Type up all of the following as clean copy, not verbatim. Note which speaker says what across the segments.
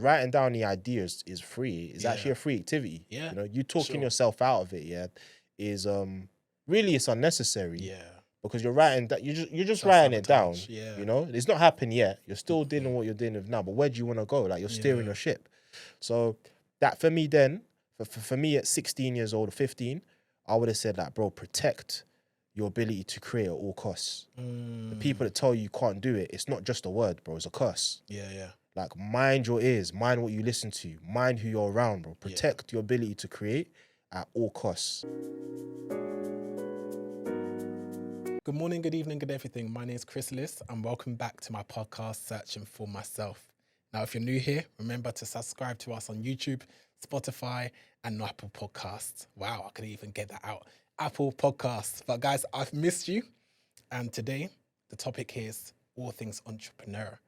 Speaker 1: writing down the ideas is free. It's
Speaker 2: Yeah.
Speaker 1: actually a free activity.
Speaker 2: Yeah,
Speaker 1: You know, you talking
Speaker 2: sure.
Speaker 1: yourself out of it, is really it's unnecessary.
Speaker 2: Yeah.
Speaker 1: Because you're writing that you're just writing it down.
Speaker 2: Self-sabotage, yeah.
Speaker 1: You know, it's not happened yet. You're still dealing with what you're dealing with now. But where do you want to go? Like you're steering
Speaker 2: Yeah.
Speaker 1: your ship. So that for me then, for me at 16 years old or 15, I would have said like, bro, protect your ability to create at all costs. The people that tell you can't do it, it's not just a word, bro. It's a curse.
Speaker 2: Yeah.
Speaker 1: Like mind your ears, mind what you listen to, mind who you're around, bro. Protect your ability to create at all costs.
Speaker 2: Good morning, good evening, good everything. My name is Chris Liss and welcome back to my podcast, Searching for Myself. Now, if you're new here, remember to subscribe to us on YouTube, Spotify, and Apple Podcasts. Wow, I couldn't even get that out. Apple Podcasts. But guys, I've missed you. And today, the topic here is all things entrepreneur.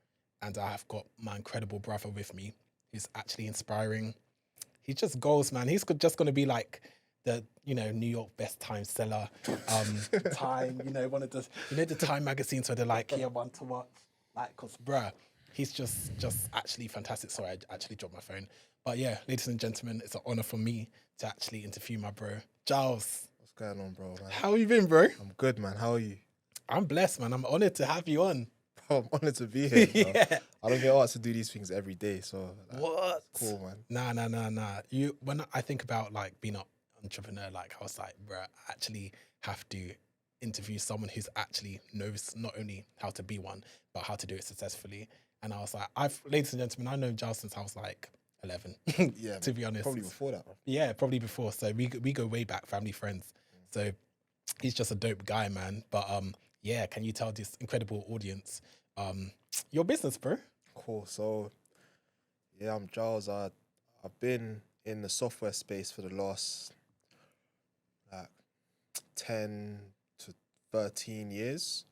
Speaker 2: And I have got my incredible brother with me who's actually inspiring. He just goes, man. He's just going to be like the, New York best time seller. Time, one of the, the Time magazines where they're like, here, one to watch. Like, cause bruh, he's just actually fantastic. Sorry, I actually dropped my phone. But yeah, ladies and gentlemen, it's an honor for me to actually interview my bro, Gyles.
Speaker 1: What's going on, bro, man?
Speaker 2: How you been, bro?
Speaker 1: I'm good, man. How are you?
Speaker 2: I'm blessed, man. I'm honored to have you on.
Speaker 1: I'm honored to be here. Bro.
Speaker 2: Yeah.
Speaker 1: I don't get asked to do these things every day, so
Speaker 2: What?
Speaker 1: Cool, man.
Speaker 2: Nah. When I think about like being an entrepreneur, like I was like, bro, I actually have to interview someone who's actually knows not only how to be one, but how to do it successfully. And I was like, ladies and gentlemen, I know Gyles since I was like 11.
Speaker 1: Yeah,
Speaker 2: to be honest.
Speaker 1: probably before that. Bro.
Speaker 2: Yeah, probably before. So we go way back, family friends. So he's just a dope guy, man. But yeah, can you tell this incredible audience your business, bro?
Speaker 1: Cool. So yeah, I'm Gyles. I've been in the software space for the last like 10 to 13 years.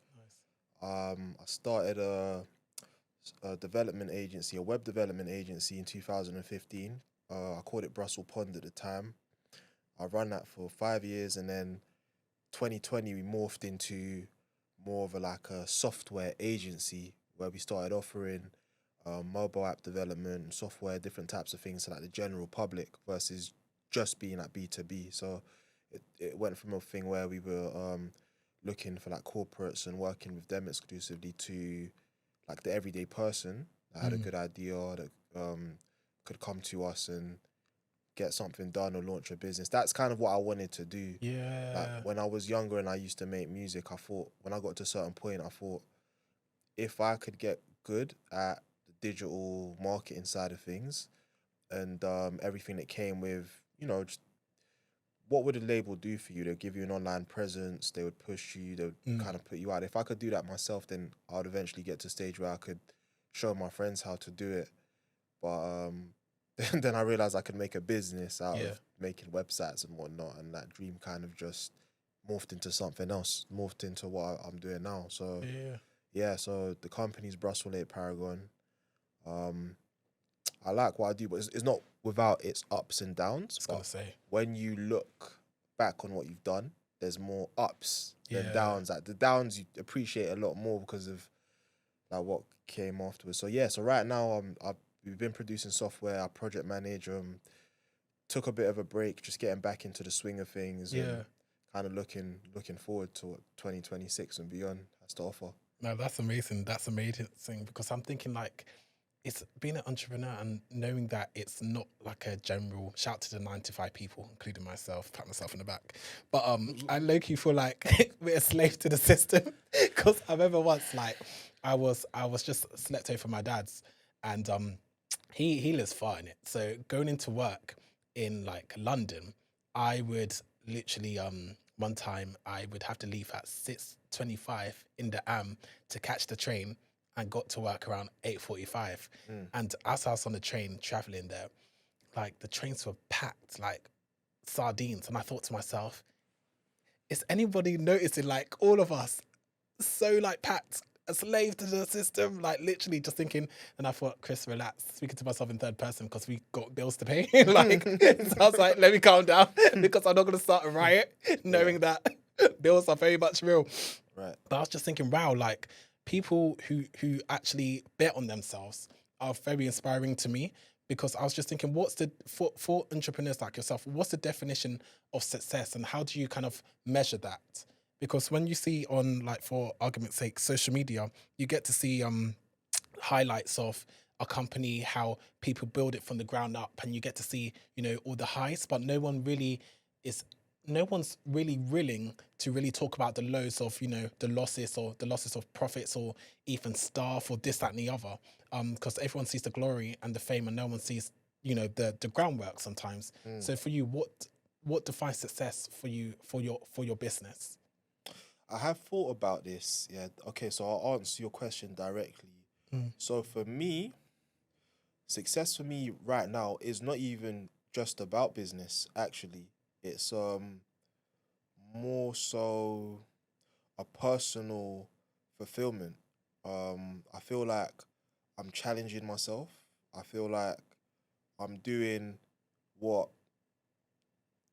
Speaker 1: Nice. I started a development agency, a web development agency in 2015. I called it Brussels Pond at the time. I ran that for 5 years, and then 2020 we morphed into more of a software agency where we started offering mobile app development, software, different types of things to like the general public versus just being like B2B. So it went from a thing where we were looking for like corporates and working with them exclusively to like the everyday person that had a good idea that could come to us and get something done or launch a business. That's kind of what I wanted to do.
Speaker 2: Yeah.
Speaker 1: Like when I was younger and I used to make music, I thought when I got to a certain point, I thought if I could get good at the digital marketing side of things and everything that came with, just what would a label do for you? They'd give you an online presence, they would push you, they would kind of put you out. If I could do that myself, then I would eventually get to a stage where I could show my friends how to do it. But then I realized I could make a business out of making websites and whatnot, and that dream kind of just morphed into something else, morphed into what I'm doing now. So so the company's Brussels 8 Paragon. I like what I do, but it's not without its ups and downs.
Speaker 2: I was gonna say,
Speaker 1: when you look back on what you've done, there's more ups than downs. Like the downs you appreciate a lot more because of like what came afterwards. So right now we've been producing software. I project manage. Took a bit of a break, just getting back into the swing of things. And kind of looking forward to what 2026 and beyond has to offer.
Speaker 2: No, that's amazing. That's amazing because I'm thinking like it's being an entrepreneur and knowing that it's not like a general shout to the 9 to 5 people, including myself, pat myself in the back. But I low-key feel like we're a slave to the system because I remember once like I was just slept over for my dad's and he lives far in it. So going into work in like London, I would literally one time I would have to leave at 6:25 in the to catch the train and got to work around 8:45. And as I was on the train traveling there, like the trains were packed like sardines. And I thought to myself, is anybody noticing like all of us so like packed, a slave to the system, like literally just thinking. And I thought, Chris, relax, speaking to myself in third person because we got bills to pay. Like, so I was like, let me calm down because I'm not going to start a riot knowing that bills are very much real.
Speaker 1: Right.
Speaker 2: But I was just thinking, wow, like people who actually bet on themselves are very inspiring to me Because I was just thinking, what's the for entrepreneurs like yourself, what's the definition of success, and how do you kind of measure that? Because when you see on, like, for argument's sake, social media, you get to see highlights of a company, how people build it from the ground up, and you get to see, you know, all the highs, but no one's really willing to really talk about the lows of, you know, the losses, or the losses of profits, or even staff, or this, that, and the other. Because everyone sees the glory and the fame, and no one sees, you know, the groundwork sometimes. So for you, what defines success for you, for your business?
Speaker 1: I have thought about this. Yeah. Okay. So I'll answer your question directly. So for me, success for me right now is not even just about business. Actually, it's more so a personal fulfillment. I feel like I'm challenging myself. I feel like I'm doing what,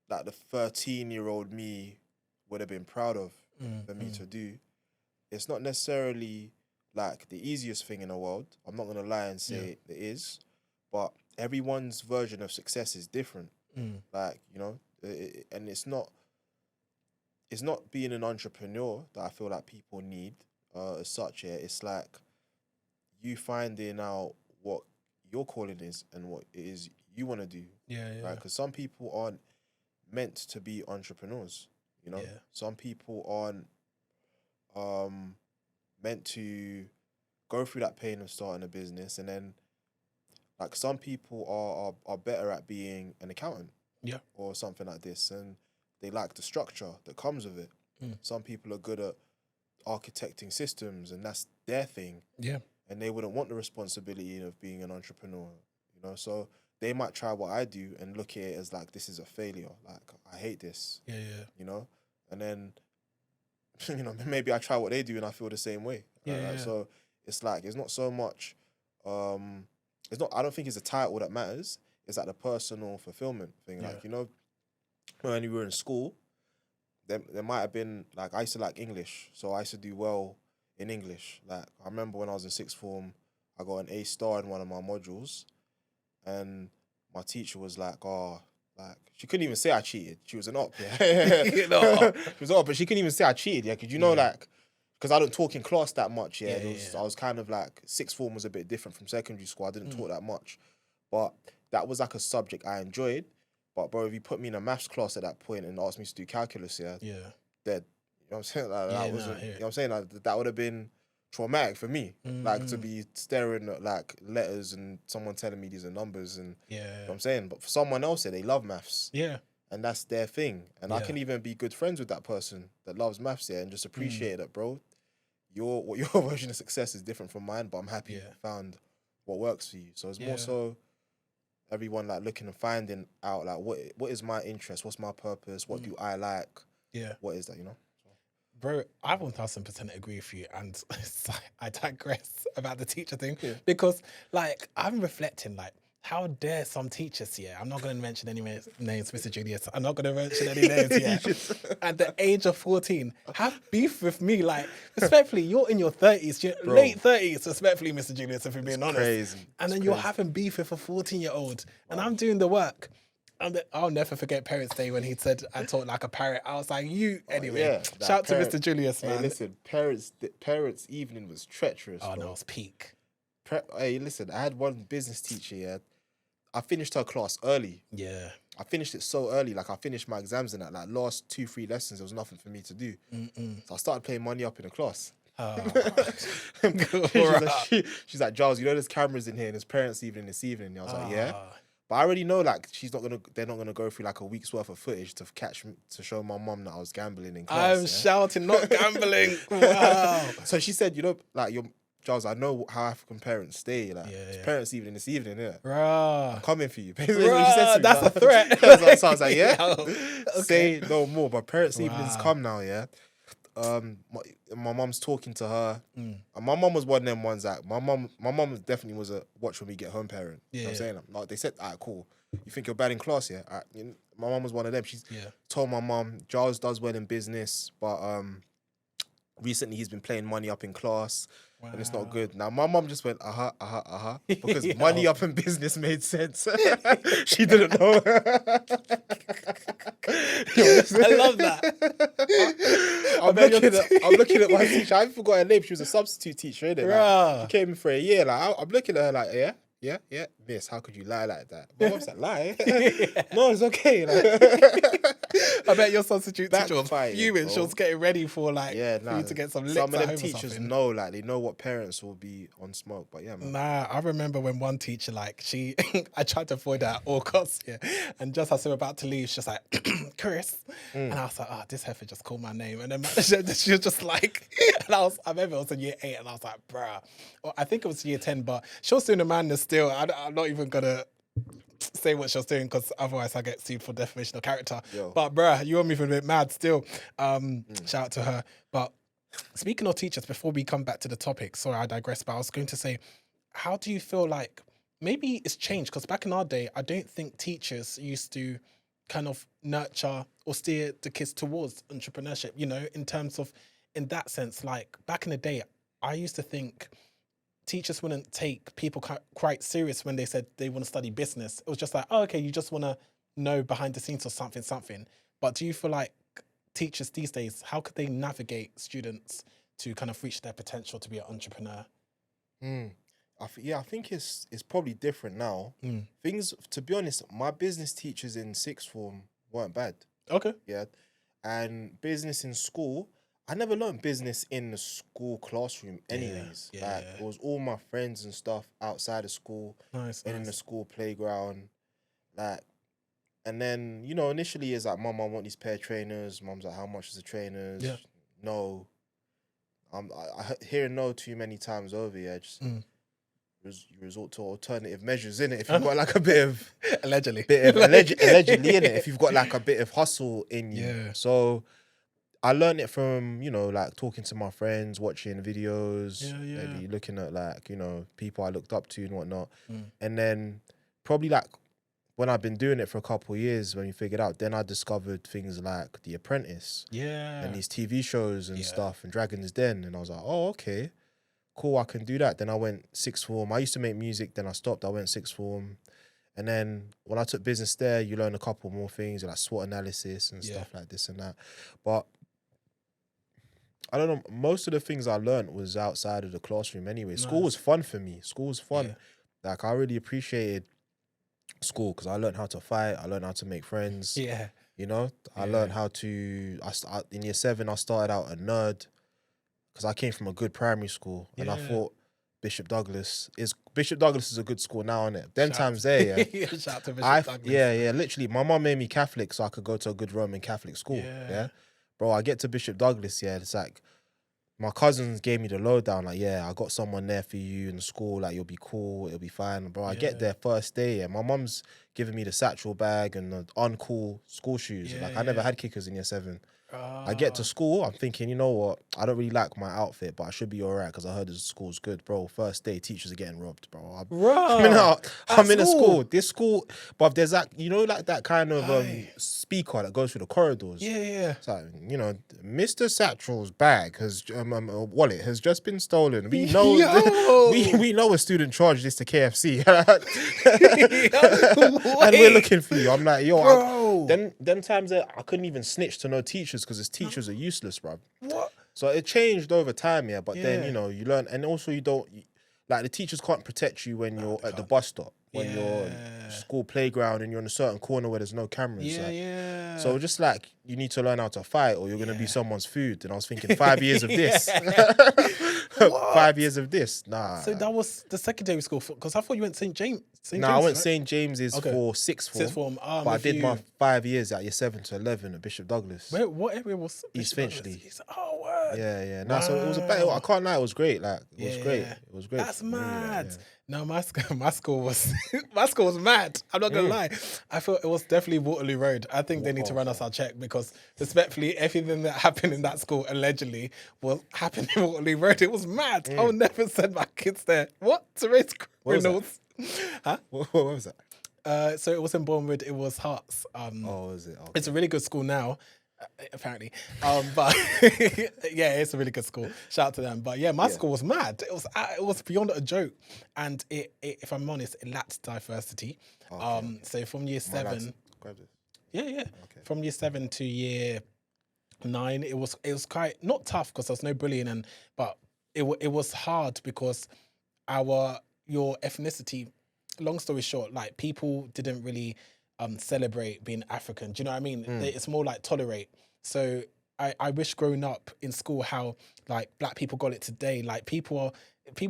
Speaker 1: like, the 13-year-old me would have been proud of for me to do. It's not necessarily like the easiest thing in the world. I'm not gonna lie and say it is, but everyone's version of success is different. Like, you know, and it's not being an entrepreneur that I feel like people need as such. Yeah, it's like you finding out what your calling is and what it is you want to do.
Speaker 2: Yeah,
Speaker 1: Right? Because some people aren't meant to be entrepreneurs. You know, some people aren't meant to go through that pain of starting a business, and then, like, some people are better at being an accountant, or something like this, and they like the structure that comes with it. Some people are good at architecting systems, and that's their thing. And they wouldn't want the responsibility of being an entrepreneur, you know. So they might try what I do and look at it as like, this is a failure. Like, I hate this. You know, and then you know, maybe I try what they do and I feel the same way. So it's like, it's not so much. It's not. I don't think it's a title that matters. It's like the personal fulfillment thing. Like, you know, when you were in school, there might have been, like, I used to like English, so I used to do well in English. Like, I remember when I was in sixth form, I got an A star in one of my modules, and my teacher was like, "Oh, like," she couldn't even say I cheated. She was an op, yeah.
Speaker 2: You know.
Speaker 1: She was an op, but she couldn't even say I cheated, yeah. Because, you know, like, because I don't talk in class that much, yeah. I was kind of like, sixth form was a bit different from secondary school. I didn't talk that much, but that was like a subject I enjoyed. But bro, if you put me in a maths class at that point and asked me to do calculus, dead. You know what I'm saying? Like, that wasn't, you know what I'm saying? Like, that would have been traumatic for me. Like, to be staring at, like, letters and someone telling me these are numbers, and you know what I'm saying? But for someone else, they love maths. And that's their thing. And I can even be good friends with that person that loves maths, and just appreciate that, bro. Your version of success is different from mine, but I'm happy you found what works for you. So it's more so everyone, like, looking and finding out, like, what is my interest? What's my purpose? What do I like? What is that, you know?
Speaker 2: Bro, I 1000% agree with you, and I digress about the teacher thing, because, like, I'm reflecting, like, how dare some teachers, I'm not going to mention any names, Mr. Julius, I'm not going to mention any names, at the age of 14, have beef with me, like, respectfully, you're in your 30s, late 30s, respectfully, Mr. Julius, if you're being honest.
Speaker 1: Crazy.
Speaker 2: And then you're having beef with a 14-year-old, and I'm doing the work. I'll never forget Parents' Day when he said I talk like a parrot. I was like, anyway. Shout to Mr. Julius, man.
Speaker 1: Hey, listen, parents' evening was treacherous.
Speaker 2: Oh,
Speaker 1: bro.
Speaker 2: no, it was peak.
Speaker 1: Hey, listen, I had one business teacher. I finished her class early. I finished it so early. Like, I finished my exams in that. Like, last 2-3 lessons, there was nothing for me to do. So I started playing money up in the class. She's like, Gyles, you know there's cameras in here and there's parents' evening this evening. And I was like, yeah. But I already know, like, they're not gonna go through like a week's worth of footage to show my mum that I was gambling in class.
Speaker 2: I'm shouting, not gambling. Wow.
Speaker 1: So she said, you know, like, Gyles, I know how African parents stay. Like, it's parents' evening this evening, I'm coming for you. Basically,
Speaker 2: what she said to me. That's a threat.
Speaker 1: So I was like, say no more. But parents' evenings come now, my mum's talking to her. And my mum was one of them ones that my mum definitely was a watch when we get home parent. You know what I'm saying? Like, they said, alright, cool. You think you're bad in class, yeah? Alright, you know, my mum was one of them. She's told my mum, Gyles does well in business, but recently he's been playing money up in class. and it's not
Speaker 2: Wow.
Speaker 1: good. Now my mum just went because
Speaker 2: Yeah.
Speaker 1: money up in business made sense. She didn't know.
Speaker 2: I love that.
Speaker 1: I'm looking at my teacher. I forgot her name. She was a substitute teacher, innit? Like,
Speaker 2: Bruh.
Speaker 1: she came in for a year. Like I'm looking at her like, yeah, miss, how could you lie like that? My mum's like, lie? No, it's okay. Like,
Speaker 2: I bet your substitute teacher was
Speaker 1: Backfired,
Speaker 2: fuming. She
Speaker 1: bro.
Speaker 2: was getting ready for for
Speaker 1: nah,
Speaker 2: you to get some licks
Speaker 1: some of
Speaker 2: at
Speaker 1: them
Speaker 2: home or
Speaker 1: teachers
Speaker 2: something.
Speaker 1: know, like they know what parents will be on smoke. But yeah, man.
Speaker 2: Nah, I remember when one teacher, I tried to avoid her at all costs, yeah. And just as we were about to leave, she's like, Chris. And I was like, oh, this heifer just called my name. And then she was just like, and I remember it was in year 8, and I was like, bruh. Or I think it was year 10, but she was doing the madness still. I'm not even going to say what she was doing because otherwise I get sued for defamation of character.
Speaker 1: Yo.
Speaker 2: But bruh, you were moving a bit mad still. Shout out to her. But speaking of teachers, before we come back to the topic, sorry, I digress, but I was going to say, how do you feel like maybe it's changed? Because back in our day, I don't think teachers used to kind of nurture or steer the kids towards entrepreneurship, in terms of, in that sense, like back in the day, I used to think teachers wouldn't take people quite serious when they said they want to study business. It was just like, oh, okay, you just want to know behind the scenes or something. But do you feel like teachers these days, how could they navigate students to kind of reach their potential to be an entrepreneur?
Speaker 1: I think it's probably different now. Things, to be honest, my business teachers in sixth form weren't bad.
Speaker 2: Okay.
Speaker 1: Yeah. And business in school, I never learned business in the school classroom anyways.
Speaker 2: Yeah.
Speaker 1: It was all my friends and stuff outside of school
Speaker 2: Nice.
Speaker 1: and in the school playground. And then, initially it's like, Mum, I want these pair of trainers. Mum's like, how much is the trainers?
Speaker 2: Yeah.
Speaker 1: No. I hearing no too many times over, yeah. Just you resort to alternative measures, innit? If you've got like a bit of...
Speaker 2: Allegedly,
Speaker 1: allegedly, innit? If you've got like a bit of hustle in you.
Speaker 2: Yeah.
Speaker 1: So I learned it from, like talking to my friends, watching videos, maybe looking at like, people I looked up to and whatnot. And then probably like when I've been doing it for a couple of years, when you figured out, then I discovered things like The Apprentice.
Speaker 2: Yeah.
Speaker 1: And these TV shows and stuff and Dragon's Den. And I was like, oh, okay, cool, I can do that. Then I went sixth form. I used to make music, then I stopped. I went sixth form. And then when I took business there, you learn a couple more things, like SWOT analysis and stuff like this and that. But I don't know, most of the things I learned was outside of the classroom anyway. Nice. School was fun for me. School was fun. Yeah. Like, I really appreciated school because I learned how to fight. I learned how to make friends.
Speaker 2: Yeah.
Speaker 1: I learned how to... in year 7, I started out a nerd because I came from a good primary school. And I thought Bishop Douglas is a good school now, innit? Them times there, yeah.
Speaker 2: Shout out to Bishop Douglas.
Speaker 1: Yeah. Literally, my mum made me Catholic so I could go to a good Roman Catholic school. Yeah. Bro, I get to Bishop Douglas, it's like my cousins gave me the lowdown, like, I got someone there for you in the school, like, you'll be cool, it'll be fine. Bro, I get there first day, my mum's giving me the satchel bag and the uncool school shoes. I never had kickers in year 7. I get to school, I'm thinking, you know what? I don't really like my outfit, but I should be all right because I heard the school's good. Bro, first day, teachers are getting robbed, bro. I'm in a school. This school, but there's that, like that kind of speaker that goes through the corridors.
Speaker 2: Yeah.
Speaker 1: It's like, Mr. Satchel's bag wallet has just been stolen. We know we know a student charged this to KFC. And we're looking for you. I'm like, them times that I couldn't even snitch to no teachers because his teachers are useless, bro.
Speaker 2: What?
Speaker 1: So it changed over time, but then, you learn, and also you don't, like, the teachers can't protect you when you're at the bus stop, when you're school playground and you're in a certain corner where there's no cameras. So just like, you need to learn how to fight or you're going to be someone's food. And I was thinking 5 years of this. 5 years of this. Nah.
Speaker 2: So that was the secondary school, because I thought you went St. James.
Speaker 1: I went St. James's for sixth form.
Speaker 2: Sixth form.
Speaker 1: But I did my 5 years at year 7 to 11 at Bishop Douglas.
Speaker 2: What area was
Speaker 1: East Finchley.
Speaker 2: Oh, word.
Speaker 1: Yeah. No, so it was I can't lie, it was great. Like, it was great. It was great.
Speaker 2: That's mad. No, my school was mad. I'm not gonna lie. I felt it was definitely Waterloo Road. I think they need to run us our check because, respectfully, everything that happened in that school allegedly was happening in Waterloo Road. It was mad. I would never send my kids there. What? To raise criminals? Huh?
Speaker 1: What was that?
Speaker 2: So it was in Bournemouth. It was Hearts.
Speaker 1: Was it? Okay.
Speaker 2: It's a really good school now. apparently. But yeah, it's a really good school. Shout out to them. But yeah, my
Speaker 1: Yeah.
Speaker 2: school was mad. It was beyond a joke, and if I'm honest, it lacked diversity.
Speaker 1: Okay.
Speaker 2: So from year
Speaker 1: Am I allowed to
Speaker 2: 7,
Speaker 1: grab this?
Speaker 2: yeah,
Speaker 1: Okay.
Speaker 2: from year 7 to year 9, it was quite not tough because there's no bullying, but it was hard because your ethnicity. Long story short, like people didn't really celebrate being African. Do you know what I mean? It's more like tolerate. So I wish growing up in school how like black people got it today. Like people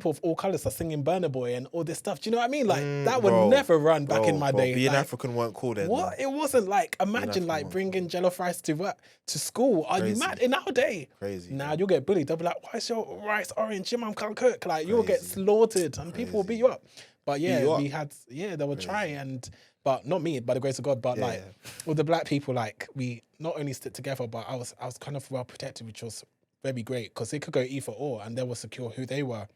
Speaker 2: of all colors are singing Burna Boy and all this stuff. Do you know what I mean? Like that would never run back in my day.
Speaker 1: Being
Speaker 2: Like,
Speaker 1: African weren't cool then.
Speaker 2: what? It wasn't like, imagine
Speaker 1: African
Speaker 2: like
Speaker 1: weren't
Speaker 2: bringing jello fries to work, to school. Are you
Speaker 1: Crazy.
Speaker 2: mad? In nowadays,
Speaker 1: Crazy.
Speaker 2: now
Speaker 1: Nah,
Speaker 2: you'll get bullied. They'll be like, why is your rice orange? Your mum can't cook. Like you'll get slaughtered and people will beat you up. But yeah, we had, they would try but not me, by the grace of God. But like with the black people, like we not only stick together, but I was kind of well protected, which was very great because they could go either or and they were secure who they were.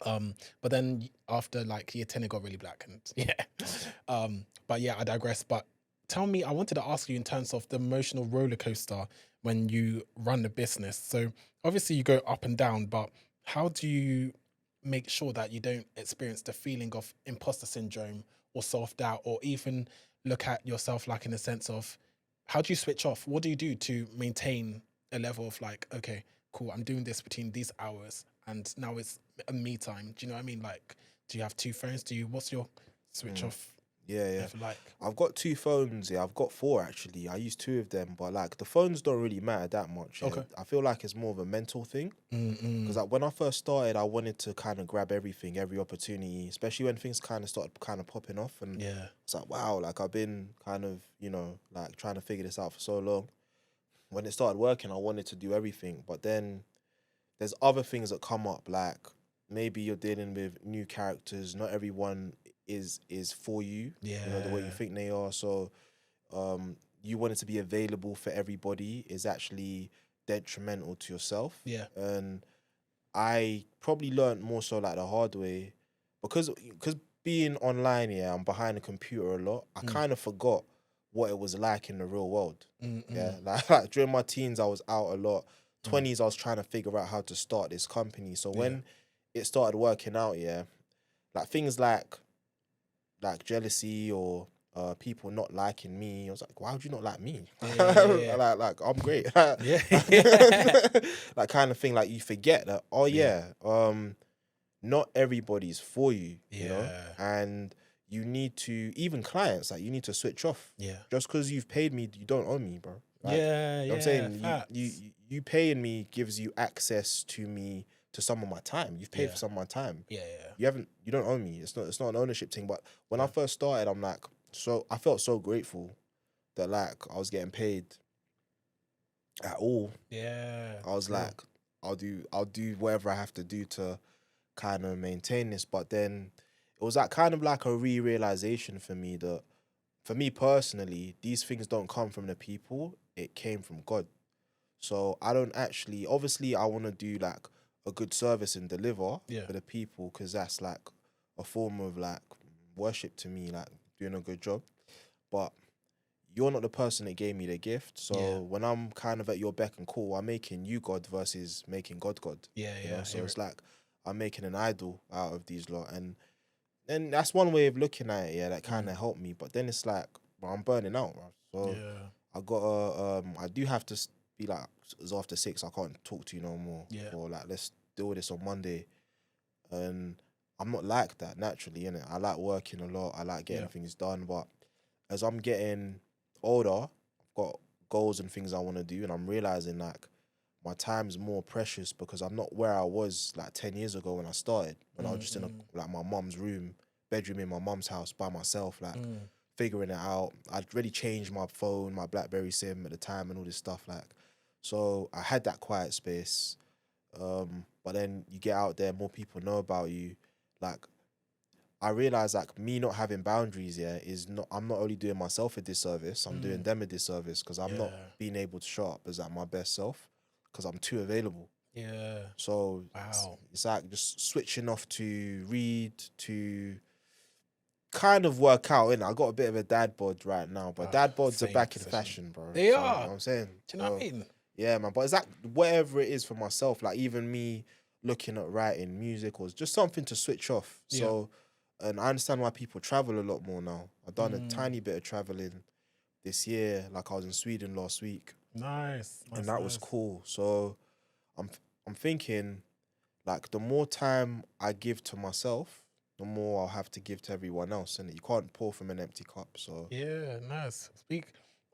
Speaker 2: But then after like year 10, it got really black and but yeah, I digress. But tell me, I wanted to ask you in terms of the emotional roller coaster when you run the business. So obviously you go up and down, but how do you make sure that you don't experience the feeling of imposter syndrome or self-doubt, or even look at yourself like in the sense of how do you switch off? What do you do to maintain a level of like, okay, cool, I'm doing this between these hours and now it's a me time. Do you know what I mean? Like, do you have 2 phones? What's your switch off?
Speaker 1: Yeah.
Speaker 2: Like,
Speaker 1: I've got 2 phones. Yeah, I've got 4 actually. I use 2 of them, but like the phones don't really matter that much. Yeah?
Speaker 2: Okay.
Speaker 1: I feel like it's more of a mental thing because like when I first started, I wanted to kind of grab everything, every opportunity, especially when things kind of started kind of popping off. And it's like, wow, like I've been kind of, like trying to figure this out for so long. When it started working, I wanted to do everything, but then there's other things that come up, like maybe you're dealing with new characters. Not everyone is for you, the way you think they are. So you want it to be available for everybody is actually detrimental to yourself. And I probably learned more so like the hard way because being online, I'm behind a computer a lot. I kind of forgot what it was like in the real world. Like during my teens, I was out a lot. 20s, I was trying to figure out how to start this company. So when it started working out, like things like jealousy or people not liking me, I was like, why would you not like me? Like I'm great. Like kind of thing. Like you forget that. Not everybody's for you, you know, and you need to, even clients, like you need to switch off. Just because you've paid me, you don't owe me, bro. Like, you know what I'm saying? You paying me gives you access to me, to some of my time. You've paid for some of my time. You don't owe me. It's not an ownership thing. But when I first started, I felt so grateful that like I was getting paid at all. I was like, I'll do whatever I have to do to kind of maintain this. But then it was like kind of like a realization for me that, for me personally, these things don't come from the people. It came from God. So I don't actually, obviously I want to do like a good service and deliver for the people, because that's like a form of like worship to me, like doing a good job. But you're not the person that gave me the gift. So when I'm kind of at your beck and call, I'm making you God versus making God God. You know? So it's like I'm making an idol out of these lot. And that's one way of looking at it, that kind of helped me. But then it's like, well, I'm burning out, bro. So I got I do have to be like, it's after 6, I can't talk to you no more. Or like, let's deal with this on Monday. And I'm not like that naturally, innit? I like working a lot. I like getting things done. But as I'm getting older, I've got goals and things I want to do, and I'm realizing like my time's more precious because I'm not where I was like 10 years ago when I started, when I was just in like my mum's bedroom in my mum's house by myself, like figuring it out. I'd already changed my phone, my BlackBerry SIM at the time and all this stuff, like, so I had that quiet space. But then you get out there, more people know about you. Like, I realize like me not having boundaries I'm not only doing myself a disservice, I'm doing them a disservice, because I'm not being able to show up as like my best self because I'm too available. So it's like just switching off to read, to kind of work out, innit? I got a bit of a dad bod right now, but dad bods are
Speaker 2: Same
Speaker 1: back in
Speaker 2: position.
Speaker 1: fashion, bro.
Speaker 2: They
Speaker 1: So,
Speaker 2: are.
Speaker 1: you know what I'm saying?
Speaker 2: Do you know what I mean?
Speaker 1: Yeah, man. But it's like whatever it is for myself, like even me looking at writing music or just something to switch off.
Speaker 2: Yeah.
Speaker 1: So, and I understand why people travel a lot more now. I've done a tiny bit of traveling this year. Like I was in Sweden last week,
Speaker 2: Nice.
Speaker 1: and that was cool. So, I'm thinking, like the more time I give to myself, the more I'll have to give to everyone else, and you can't pour from an empty cup. So
Speaker 2: Yeah, nice. Speak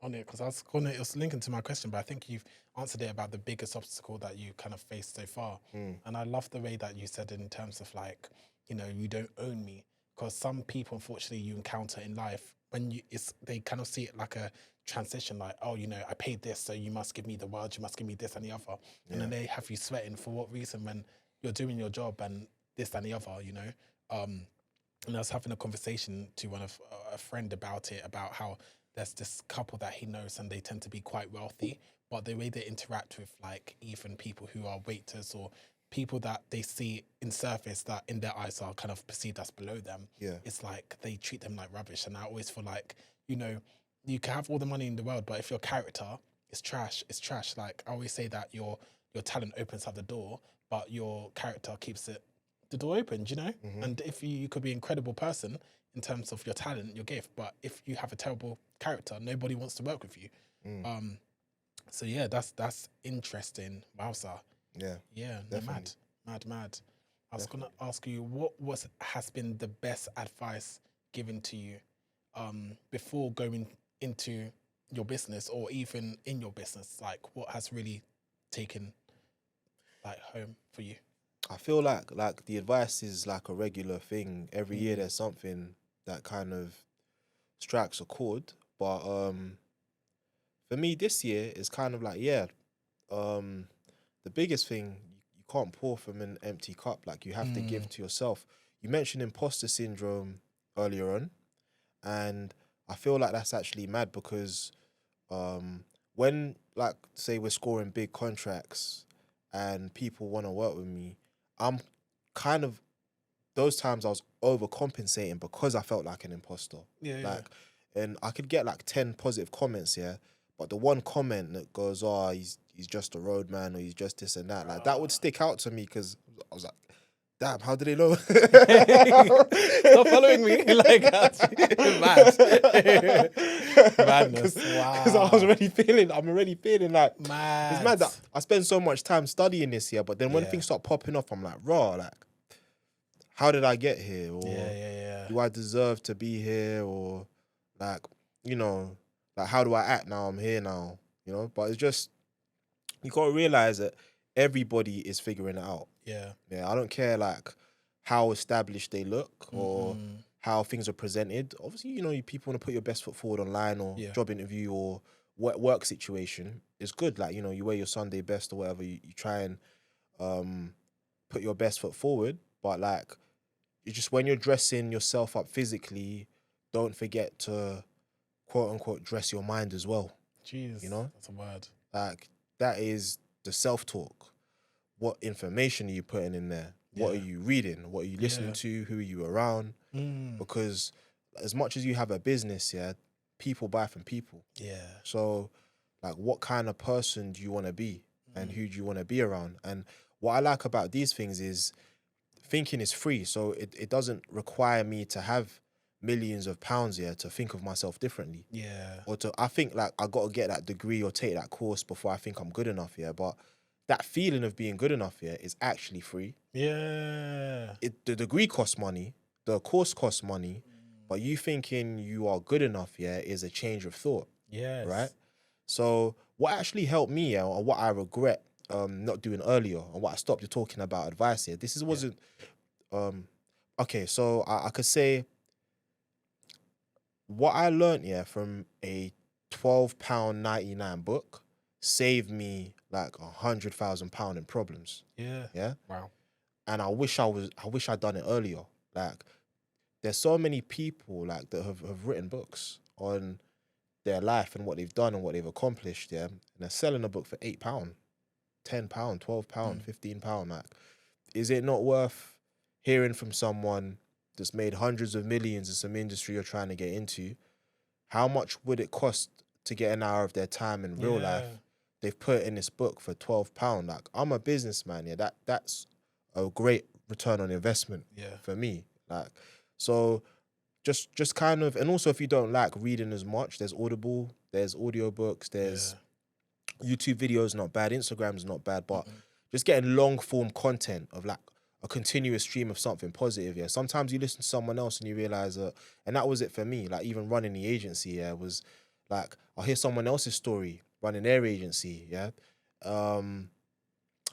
Speaker 2: on it because it was linking to my question, but I think you've answered it about the biggest obstacle that you kind of faced so far. And I love the way that you said in terms of like, you know, you don't own me, because some people, unfortunately, you encounter in life when they kind of see it like a transition, like, oh, you know, I paid this, so you must give me the world, you must give me this and the other, and then they have you sweating for what reason when you're doing your job and this and the other, you know. And I was having a conversation to a friend about it, about how there's this couple that he knows and they tend to be quite wealthy, but the way they interact with like even people who are waiters or people that they see in surface that in their eyes are kind of perceived as below them, it's like they treat them like rubbish. And I always feel like, you know, you can have all the money in the world, but if your character is trash, it's trash. Like I always say that your talent opens up the door, but your character keeps the door open, you know? And if you could be an incredible person in terms of your talent, your gift, but if you have a terrible character, nobody wants to work with you. So yeah, that's interesting. Wowza. Yeah, no, mad. I was gonna ask you, what has been the best advice given to you before going into your business or even in your business? Like what has really taken like home for you?
Speaker 1: I feel like the advice is like a regular thing. Every year there's something that kind of strikes a chord. But for me this year it's kind of like, the biggest thing, you can't pour from an empty cup. Like you have to give to yourself. You mentioned imposter syndrome earlier on, and I feel like that's actually mad because when like say we're scoring big contracts and people want to work with me, I'm kind of, those times I was overcompensating because I felt like an imposter. And I could get like 10 positive comments, but the one comment that goes, oh, he's just a roadman or he's just this and that, like that would stick out to me because I was like, damn, how did they know?
Speaker 2: Stop following me. Like, that's mad. Madness. Wow.
Speaker 1: Because I'm already feeling like,
Speaker 2: mad.
Speaker 1: It's mad that I spend so much time studying this year, but then when things start popping off, I'm like, raw, like, how did I get here? Or do I deserve to be here? Or like, you know, like how do I act now? I'm here now, you know? But it's just, you gotta realize that everybody is figuring it out.
Speaker 2: Yeah,
Speaker 1: I don't care like how established they look or how things are presented. Obviously, you know, people want to put your best foot forward online or job interview or work situation. It's good. Like, you know, you wear your Sunday best or whatever. You try and put your best foot forward. But like, you just, when you're dressing yourself up physically, don't forget to quote unquote dress your mind as well.
Speaker 2: Jeez,
Speaker 1: you know,
Speaker 2: that's a word.
Speaker 1: Like that is the self-talk. What information are you putting in there? What are you reading? What are you listening to? Who are you around? Because as much as you have a business, people buy from people. So like, what kind of person do you want to be? And who do you want to be around? And what I like about these things is thinking is free. So it doesn't require me to have millions of pounds to think of myself differently. Or I think like I got to get that degree or take that course before I think I'm good enough. But that feeling of being good enough is actually free. The degree costs money, the course costs money, but you thinking you are good enough is a change of thought. Right? So what actually helped me or what I regret not doing earlier, and what I stopped talking about advice this wasn't okay, so I could say what I learned from a £12.99 book saved me like £100,000 in problems.
Speaker 2: Wow.
Speaker 1: And I wish I'd done it earlier. Like, there's so many people like that have written books on their life and what they've done and what they've accomplished, and they're selling a book for £8, £10, £12, £15. Like, is it not worth hearing from someone that's made hundreds of millions in some industry you're trying to get into, how much would it cost to get an hour of their time in real life? They've put in this book for £12. Like, I'm a businessman, yeah. That's a great return on investment for me. Like, so just kind of, and also if you don't like reading as much, there's Audible, there's audiobooks, there's YouTube videos, not bad, Instagram's not bad, but just getting long form content of like a continuous stream of something positive. Yeah, sometimes you listen to someone else and you realize that, and that was it for me. Like, even running the agency, was like, I'll hear someone else's story running their agency. Yeah,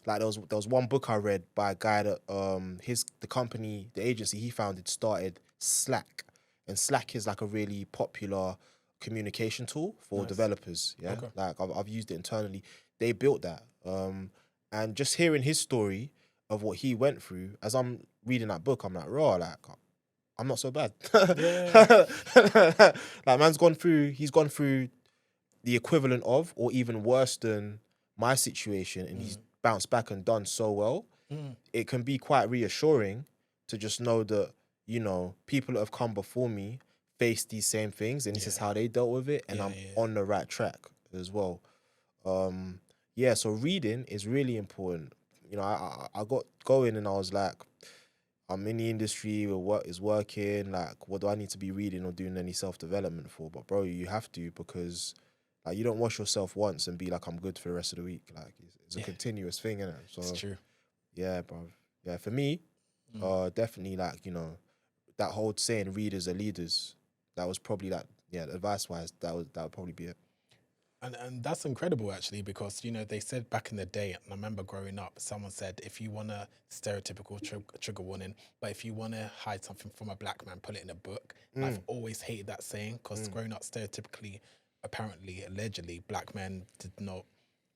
Speaker 1: like there was one book I read by a guy that the company, the agency he founded, started Slack, and Slack is like a really popular communication tool for developers. Yeah, like I've used it internally. They built that, and just hearing his story of what he went through as I'm reading that book, I'm like, raw, like I'm not so bad. Like, he's gone through the equivalent of, or even worse than my situation, and he's bounced back and done so well. It can be quite reassuring to just know that, you know, people that have come before me faced these same things, and this is how they dealt with it, and I'm on the right track as well. So reading is really important. You know, I got going and I was like, I'm in the industry where what is working, like, what do I need to be reading or doing any self-development for? But bro, you have to, because like, you don't wash yourself once and be like, I'm good for the rest of the week. Like, it's a continuous thing, innit? So
Speaker 2: It's true.
Speaker 1: Yeah, bro. Yeah, for me, definitely, like, you know, that whole saying, readers are leaders, that was probably that, advice-wise, that would probably be it.
Speaker 2: And that's incredible, actually, because, you know, they said back in the day, and I remember growing up, someone said, if you want a stereotypical trigger warning, but if you want to hide something from a black man, put it in a book. I've always hated that saying, because growing up stereotypically, apparently, allegedly, black men did not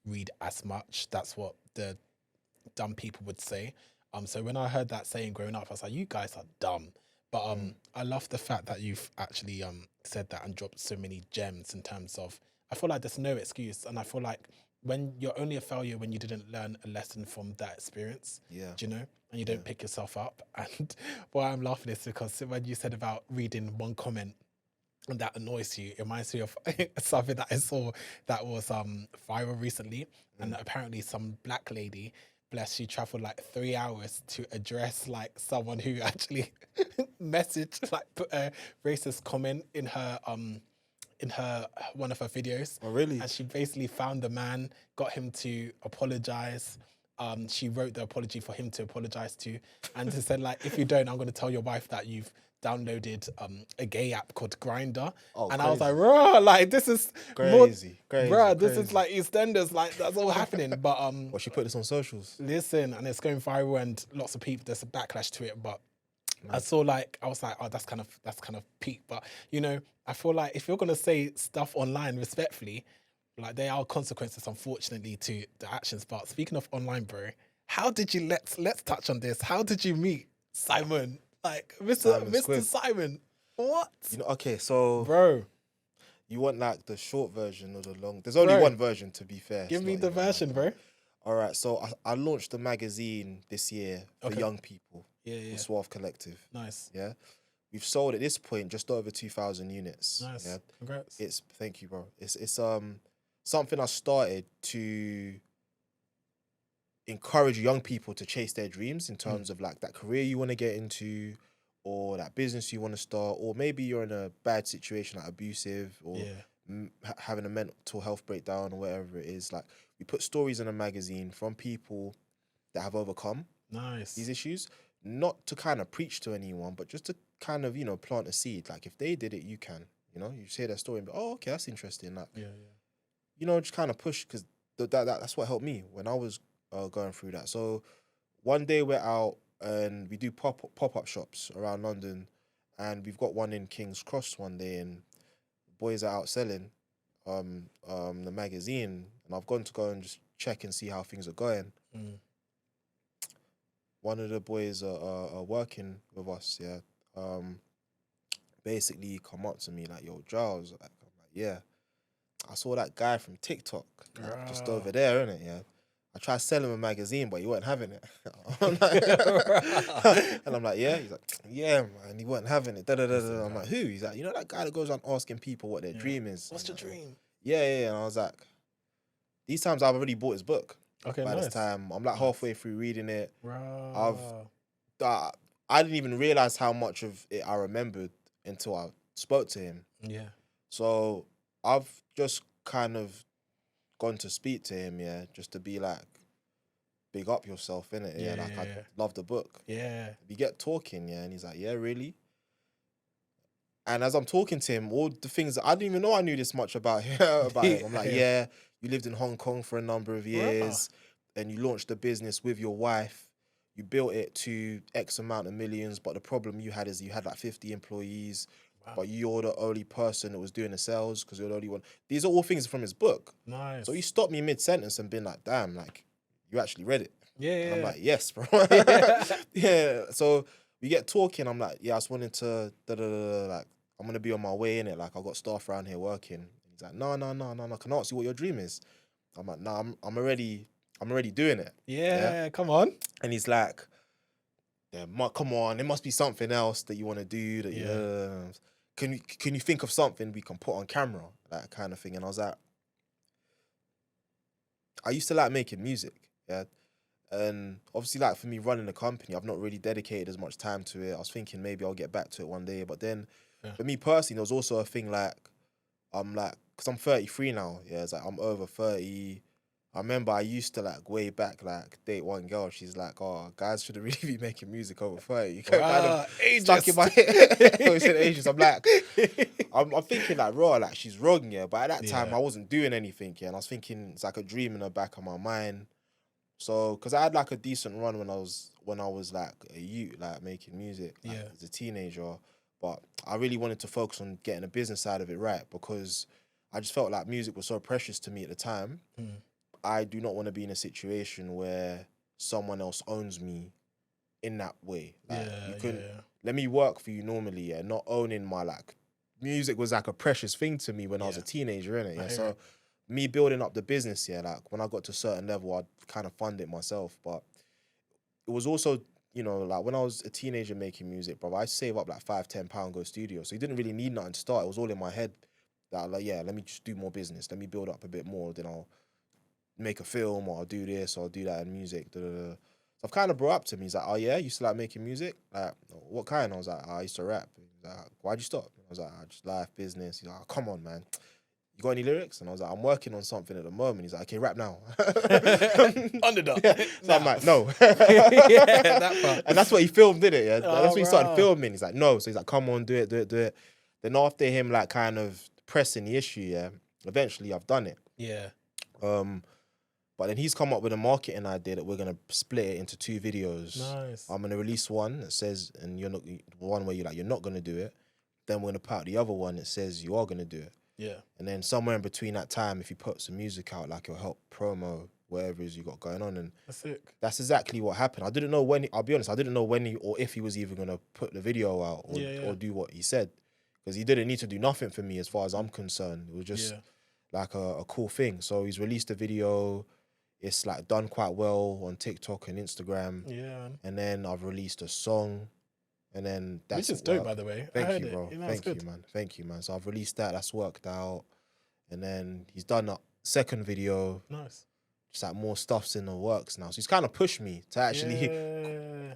Speaker 2: read as much. That's what the dumb people would say. So when I heard that saying growing up, I was like, you guys are dumb. But I love the fact that you've actually said that and dropped so many gems in terms of, I feel like there's no excuse. And I feel like when you're only a failure when you didn't learn a lesson from that experience, do you know, and you don't pick yourself up. And why I'm laughing is because when you said about reading one comment and that annoys you, it reminds me of something that I saw that was viral recently. And apparently some black lady, bless, she traveled like 3 hours to address like someone who actually messaged, like, put a racist comment in her one of her videos.
Speaker 1: Oh, really?
Speaker 2: And she basically found the man, got him to apologize. She wrote the apology for him to apologize to, and she said, like, if you don't, I'm going to tell your wife that you've downloaded a gay app called Grindr. And
Speaker 1: crazy.
Speaker 2: I was like, bro, like, this is
Speaker 1: crazy,
Speaker 2: bro, this is like EastEnders, like, that's all happening. But
Speaker 1: well, she put this on socials.
Speaker 2: Listen, and it's going viral, and lots of people, there's a backlash to it, but I saw, like, I was like, oh, that's kind of peak. But, you know, I feel like if you're gonna say stuff online respectfully, like, there are consequences, unfortunately, to the actions. But speaking of online, bro, how did you let's touch on this? How did you meet Simon? Like, Mr. Simon. What?
Speaker 1: You know, okay, so
Speaker 2: bro,
Speaker 1: you want like the short version or the long? There's only one version, to be fair.
Speaker 2: Give me the version, bro.
Speaker 1: All right, so I launched a magazine this year for young people.
Speaker 2: Yeah.
Speaker 1: Suave Collective.
Speaker 2: Nice.
Speaker 1: Yeah. We've sold at this point just over 2,000 units.
Speaker 2: Nice.
Speaker 1: Yeah.
Speaker 2: Congrats.
Speaker 1: Thank you, bro. It's something I started to encourage young people to chase their dreams in terms of like that career you want to get into, or that business you want to start, or maybe you're in a bad situation, like abusive, or having a mental health breakdown, or whatever it is. Like, we put stories in a magazine from people that have overcome these issues, not to kind of preach to anyone, but just to kind of, you know, plant a seed. Like, if they did it, you can. You know, you hear their story and be, oh, okay, that's interesting. Like, you know, just kind of push, because that's what helped me when I was going through that. So one day we're out and we do pop-up shops around London, and we've got one in King's Cross one day, and the boys are out selling the magazine, and I've gone to go and just check and see how things are going. One of the boys are working with us, basically come up to me like, yo, Gyles. I'm like, yeah, I saw that guy from TikTok, like, just over there, innit? Yeah. I tried to sell him a magazine, but he wasn't having it. I'm like, and I'm like, yeah? He's like, yeah, man, he wasn't having it. Da, da, da, da. I'm like, who? He's like, you know that guy that goes on asking people what their dream is?
Speaker 2: What's your
Speaker 1: I'm like,
Speaker 2: dream?
Speaker 1: yeah. And I was like, these times I've already bought his book.
Speaker 2: Okay,
Speaker 1: By
Speaker 2: nice.
Speaker 1: this time, I'm like halfway through reading it.
Speaker 2: Right.
Speaker 1: I didn't even realize how much of it I remembered until I spoke to him.
Speaker 2: Yeah.
Speaker 1: So I've just kind of gone to speak to him, just to be like, big up yourself, innit? Yeah, like I love the book.
Speaker 2: Yeah.
Speaker 1: We get talking, and he's like, yeah, really? And as I'm talking to him, all the things that I didn't even know I knew this much about him. I'm like, yeah, you lived in Hong Kong for a number of years, and you launched a business with your wife. You built it to X amount of millions, but the problem you had is you had like 50 employees, but you're the only person that was doing the sales because you're the only one. These are all things from his book.
Speaker 2: Nice.
Speaker 1: So he stopped me mid-sentence and been like, damn, like, you actually read it.
Speaker 2: Yeah.
Speaker 1: And I'm like, yes, bro. Yeah. So we get talking. I'm like, yeah, I just wanted to, like, I'm going to be on my way, innit? Like, I've got staff around here working. He's like, no. Can I ask you what your dream is? I'm like, nah, I'm already doing it.
Speaker 2: Yeah, come on.
Speaker 1: And he's like, yeah, come on, there must be something else that you want to do. That can you think of something we can put on camera, that kind of thing? And I was like, I used to like making music, and obviously, like for me running a company, I've not really dedicated as much time to it. I was thinking maybe I'll get back to it one day, but then for me personally, there was also a thing like, I'm like, because I'm 33 now, it's like I'm over 30. I remember I used to like way back like date one girl. She's like, oh, guys shouldn't really be making music over 30. You kind of stuck in my head. Ages. I'm like, I'm thinking like raw, like she's wrong, but at that time I wasn't doing anything, and I was thinking it's like a dream in the back of my mind. So, because I had like a decent run when I was like a youth, like making music, like, as a teenager, but I really wanted to focus on getting the business side of it right because I just felt like music was so precious to me at the time. I do not want to be in a situation where someone else owns me in that way. Like, you couldn't let me work for you normally, not owning my like music was like a precious thing to me when I was a teenager, innit? So me building up the business, like when I got to a certain level, I'd kind of fund it myself. But it was also, like when I was a teenager making music, bro, I save up like £5-10, go studio. So you didn't really need nothing to start. It was all in my head that like, let me just do more business. Let me build up a bit more, then I'll make a film, or I'll do this, or I'll do that in music. So I've kind of brought up to me. He's like, oh yeah, you used to like making music? Like, what kind? I was like, I used to rap. He's like, why'd you stop? I was like, just life, business. He's like, oh, come on, man. You got any lyrics? And I was like, I'm working on something at the moment. He's like, okay, rap now.
Speaker 2: Underdog.
Speaker 1: So I'm like, no.
Speaker 2: That part.
Speaker 1: And that's what he filmed, did it? That's what he started filming. He's like, no. So he's like, come on, do it. Then after him, like, kind of pressing the issue, eventually I've done it.
Speaker 2: Yeah.
Speaker 1: But then he's come up with a marketing idea that we're gonna split it into 2 videos.
Speaker 2: Nice.
Speaker 1: I'm gonna release one that says, and you're not one where you're not gonna do it. Then we're gonna put out the other one that says you are gonna do it.
Speaker 2: Yeah.
Speaker 1: And then somewhere in between that time, if you put some music out, like it'll help promo whatever it is you got going on. And
Speaker 2: that's sick.
Speaker 1: That's exactly what happened. I didn't know when. I'll be honest. I didn't know when or if he was even gonna put the video out or do what he said, because he didn't need to do nothing for me as far as I'm concerned. It was just like a cool thing. So he's released a video. It's like done quite well on TikTok and Instagram. Yeah. And then I've released a song. And then that's
Speaker 2: which is dope, by the way.
Speaker 1: Thank you, bro. Thank you, man. So I've released that. That's worked out. And then he's done a second video.
Speaker 2: Nice.
Speaker 1: Just like more stuff's in the works now. So he's kind of pushed me to actually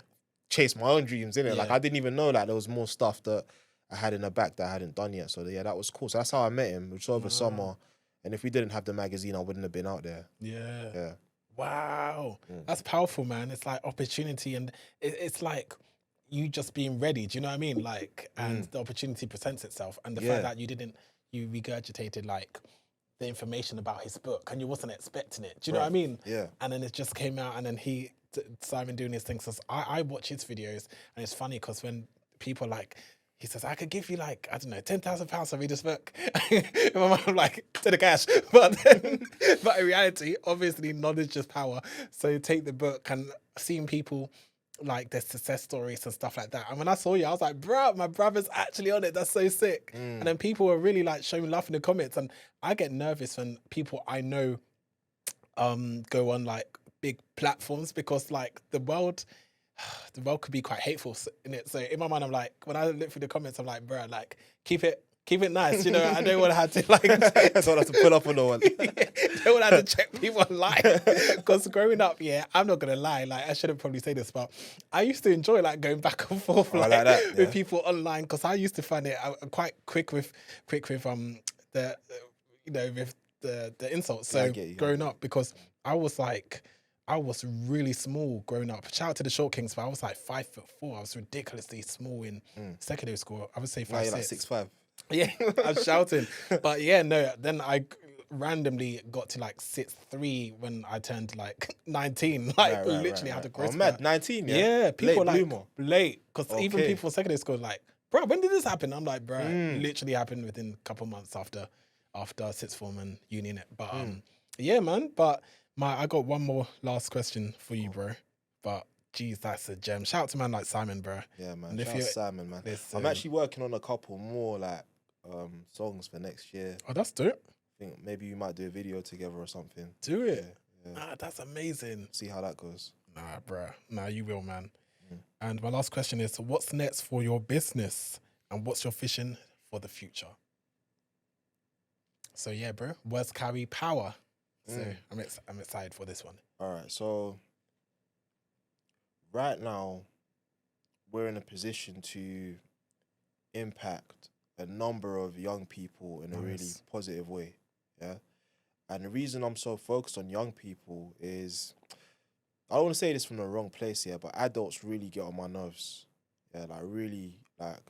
Speaker 1: chase my own dreams, innit? Like I didn't even know that there was more stuff that I had in the back that I hadn't done yet. So that was cool. So that's how I met him, which was over summer. And if we didn't have the magazine, I wouldn't have been out there. Yeah.
Speaker 2: Wow. That's powerful, man. It's like opportunity, and it's like you just being ready. Do you know what I mean? Like, and the opportunity presents itself, and the fact that you regurgitated like the information about his book, and you wasn't expecting it. Do you know what I mean? Yeah. And then it just came out, and then Simon doing his things. So I watch his videos, and it's funny because when people like, he says, I could give you like, I don't know, £10,000 to read this book. I'm like, to the cash. But in reality, obviously, knowledge is power. So you take the book, and seeing people like their success stories and stuff like that. And when I saw you, I was like, bro, my brother's actually on it. That's so sick. And then people were really like showing love in the comments. And I get nervous when people I know go on like big platforms, because like the world could be quite hateful in it. So in my mind, I'm like, when I look through the comments, I'm like, bro, like keep it nice. You know, I don't want to have to like,
Speaker 1: I don't have to pull up on no one.
Speaker 2: don't want to have to check people online. Because growing up, yeah, I'm not gonna lie, like I shouldn't probably say this, but I used to enjoy like going back and forth
Speaker 1: Oh, like that, yeah.
Speaker 2: with people online, because I used to find it I'm quite quick with the with the insults.
Speaker 1: Yeah, I
Speaker 2: So
Speaker 1: get you,
Speaker 2: growing up, because I was really small growing up. Shout out to the short kings, but I was like 5'4". I was ridiculously small in secondary school. I would say
Speaker 1: Now
Speaker 2: 5'6".
Speaker 1: you're like 6'5".
Speaker 2: Yeah, I was shouting. But yeah, no, then I randomly got to like 6'3" when I turned like 19. Like literally had a growth
Speaker 1: Oh, mad.
Speaker 2: spurt.
Speaker 1: 19, yeah?
Speaker 2: Yeah, people
Speaker 1: Late
Speaker 2: like
Speaker 1: bloomer.
Speaker 2: late. Because even
Speaker 1: Okay.
Speaker 2: people in secondary school like, bro, when did this happen? I'm like, bro, it literally happened within a couple months after sixth form and uni in it. But yeah, man. But I got one more last question for you, bro. But geez, that's a gem. Shout out to man like Simon, bro.
Speaker 1: Yeah, man.
Speaker 2: And if
Speaker 1: Shout out
Speaker 2: you're
Speaker 1: Simon, man.
Speaker 2: listen,
Speaker 1: I'm actually working on a couple more like songs for next year.
Speaker 2: oh, that's dope.
Speaker 1: I think maybe we might do a video together or something.
Speaker 2: Do it.
Speaker 1: Yeah.
Speaker 2: Ah, that's amazing.
Speaker 1: See how that goes.
Speaker 2: Nah, bruh. Nah, you will, man. And my last question is, what's next for your business? And what's your vision for the future? So yeah, bro. Words carry power. So I'm excited for this one.
Speaker 1: All right. So right now, we're in a position to impact a number of young people in a really positive way. Yeah. And the reason I'm so focused on young people is, I don't want to say this from the wrong place here, but adults really get on my nerves. Yeah, like really like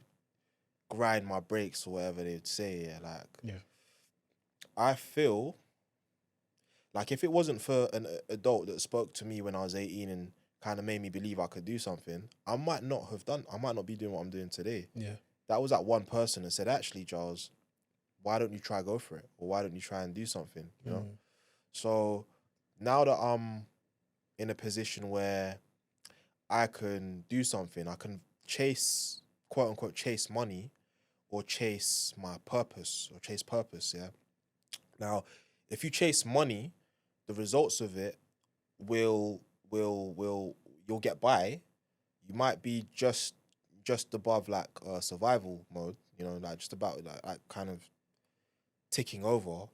Speaker 1: grind my brakes or whatever they'd say. Yeah, like I feel like if it wasn't for an adult that spoke to me when I was 18 and kind of made me believe I could do something, I might not be doing what I'm doing today.
Speaker 2: Yeah.
Speaker 1: That was that one person that said, actually, Gyles, why don't you try go for it? Or why don't you try and do something, you know? So now that I'm in a position where I can do something, I can chase, quote unquote, chase money or chase my purpose or chase purpose, yeah? Now, if you chase money, the results of it you'll get by. You might be just above like survival mode, you know, like just about like kind of ticking over.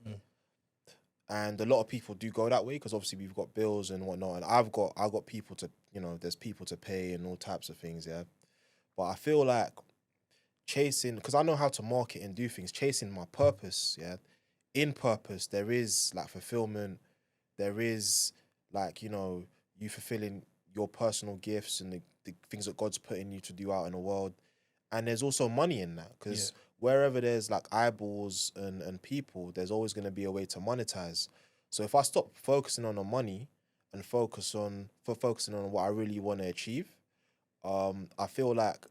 Speaker 1: And a lot of people do go that way because obviously we've got bills and whatnot, and I've got people to, you know, there's people to pay and all types of things, yeah. But I feel like chasing, because I know how to market and do things, chasing my purpose, yeah. In purpose, there is like fulfillment, there is like, you know, you fulfilling your personal gifts and the things that God's put in you to do out in the world. And there's also money in that, because wherever there's like eyeballs and people, there's always going to be a way to monetize. So if I stop focusing on the money and focusing on what I really want to achieve, I feel like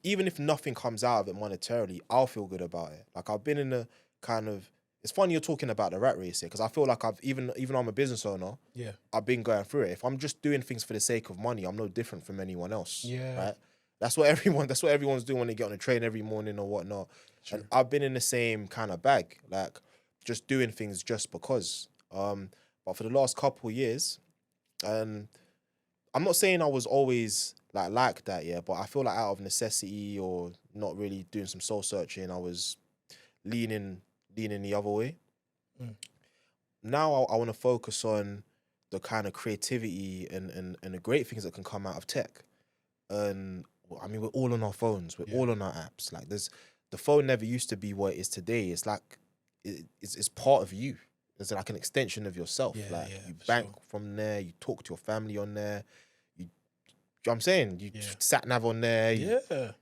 Speaker 1: even if nothing comes out of it monetarily, I'll feel good about it. Like I've been in a kind of, it's funny you're talking about the rat race here, because I feel like I've even though I'm a business owner, I've been going through it. If I'm just doing things for the sake of money, I'm no different from anyone else. Right? That's what everyone's doing when they get on the train every morning or whatnot. True. And I've been in the same kind of bag, like just doing things just because. But for the last couple of years, I'm not saying I was always like that, yeah, but I feel like out of necessity or not really doing some soul searching, I was leaning the other way. Now I want to focus on the kind of creativity and the great things that can come out of tech. And I mean, we're all on our phones, we're all on our apps. Like the phone never used to be what it is today. It's like it's part of you. It's like an extension of yourself. You bank from there, you talk to your family on there, you know what I'm saying? You sat nav on there,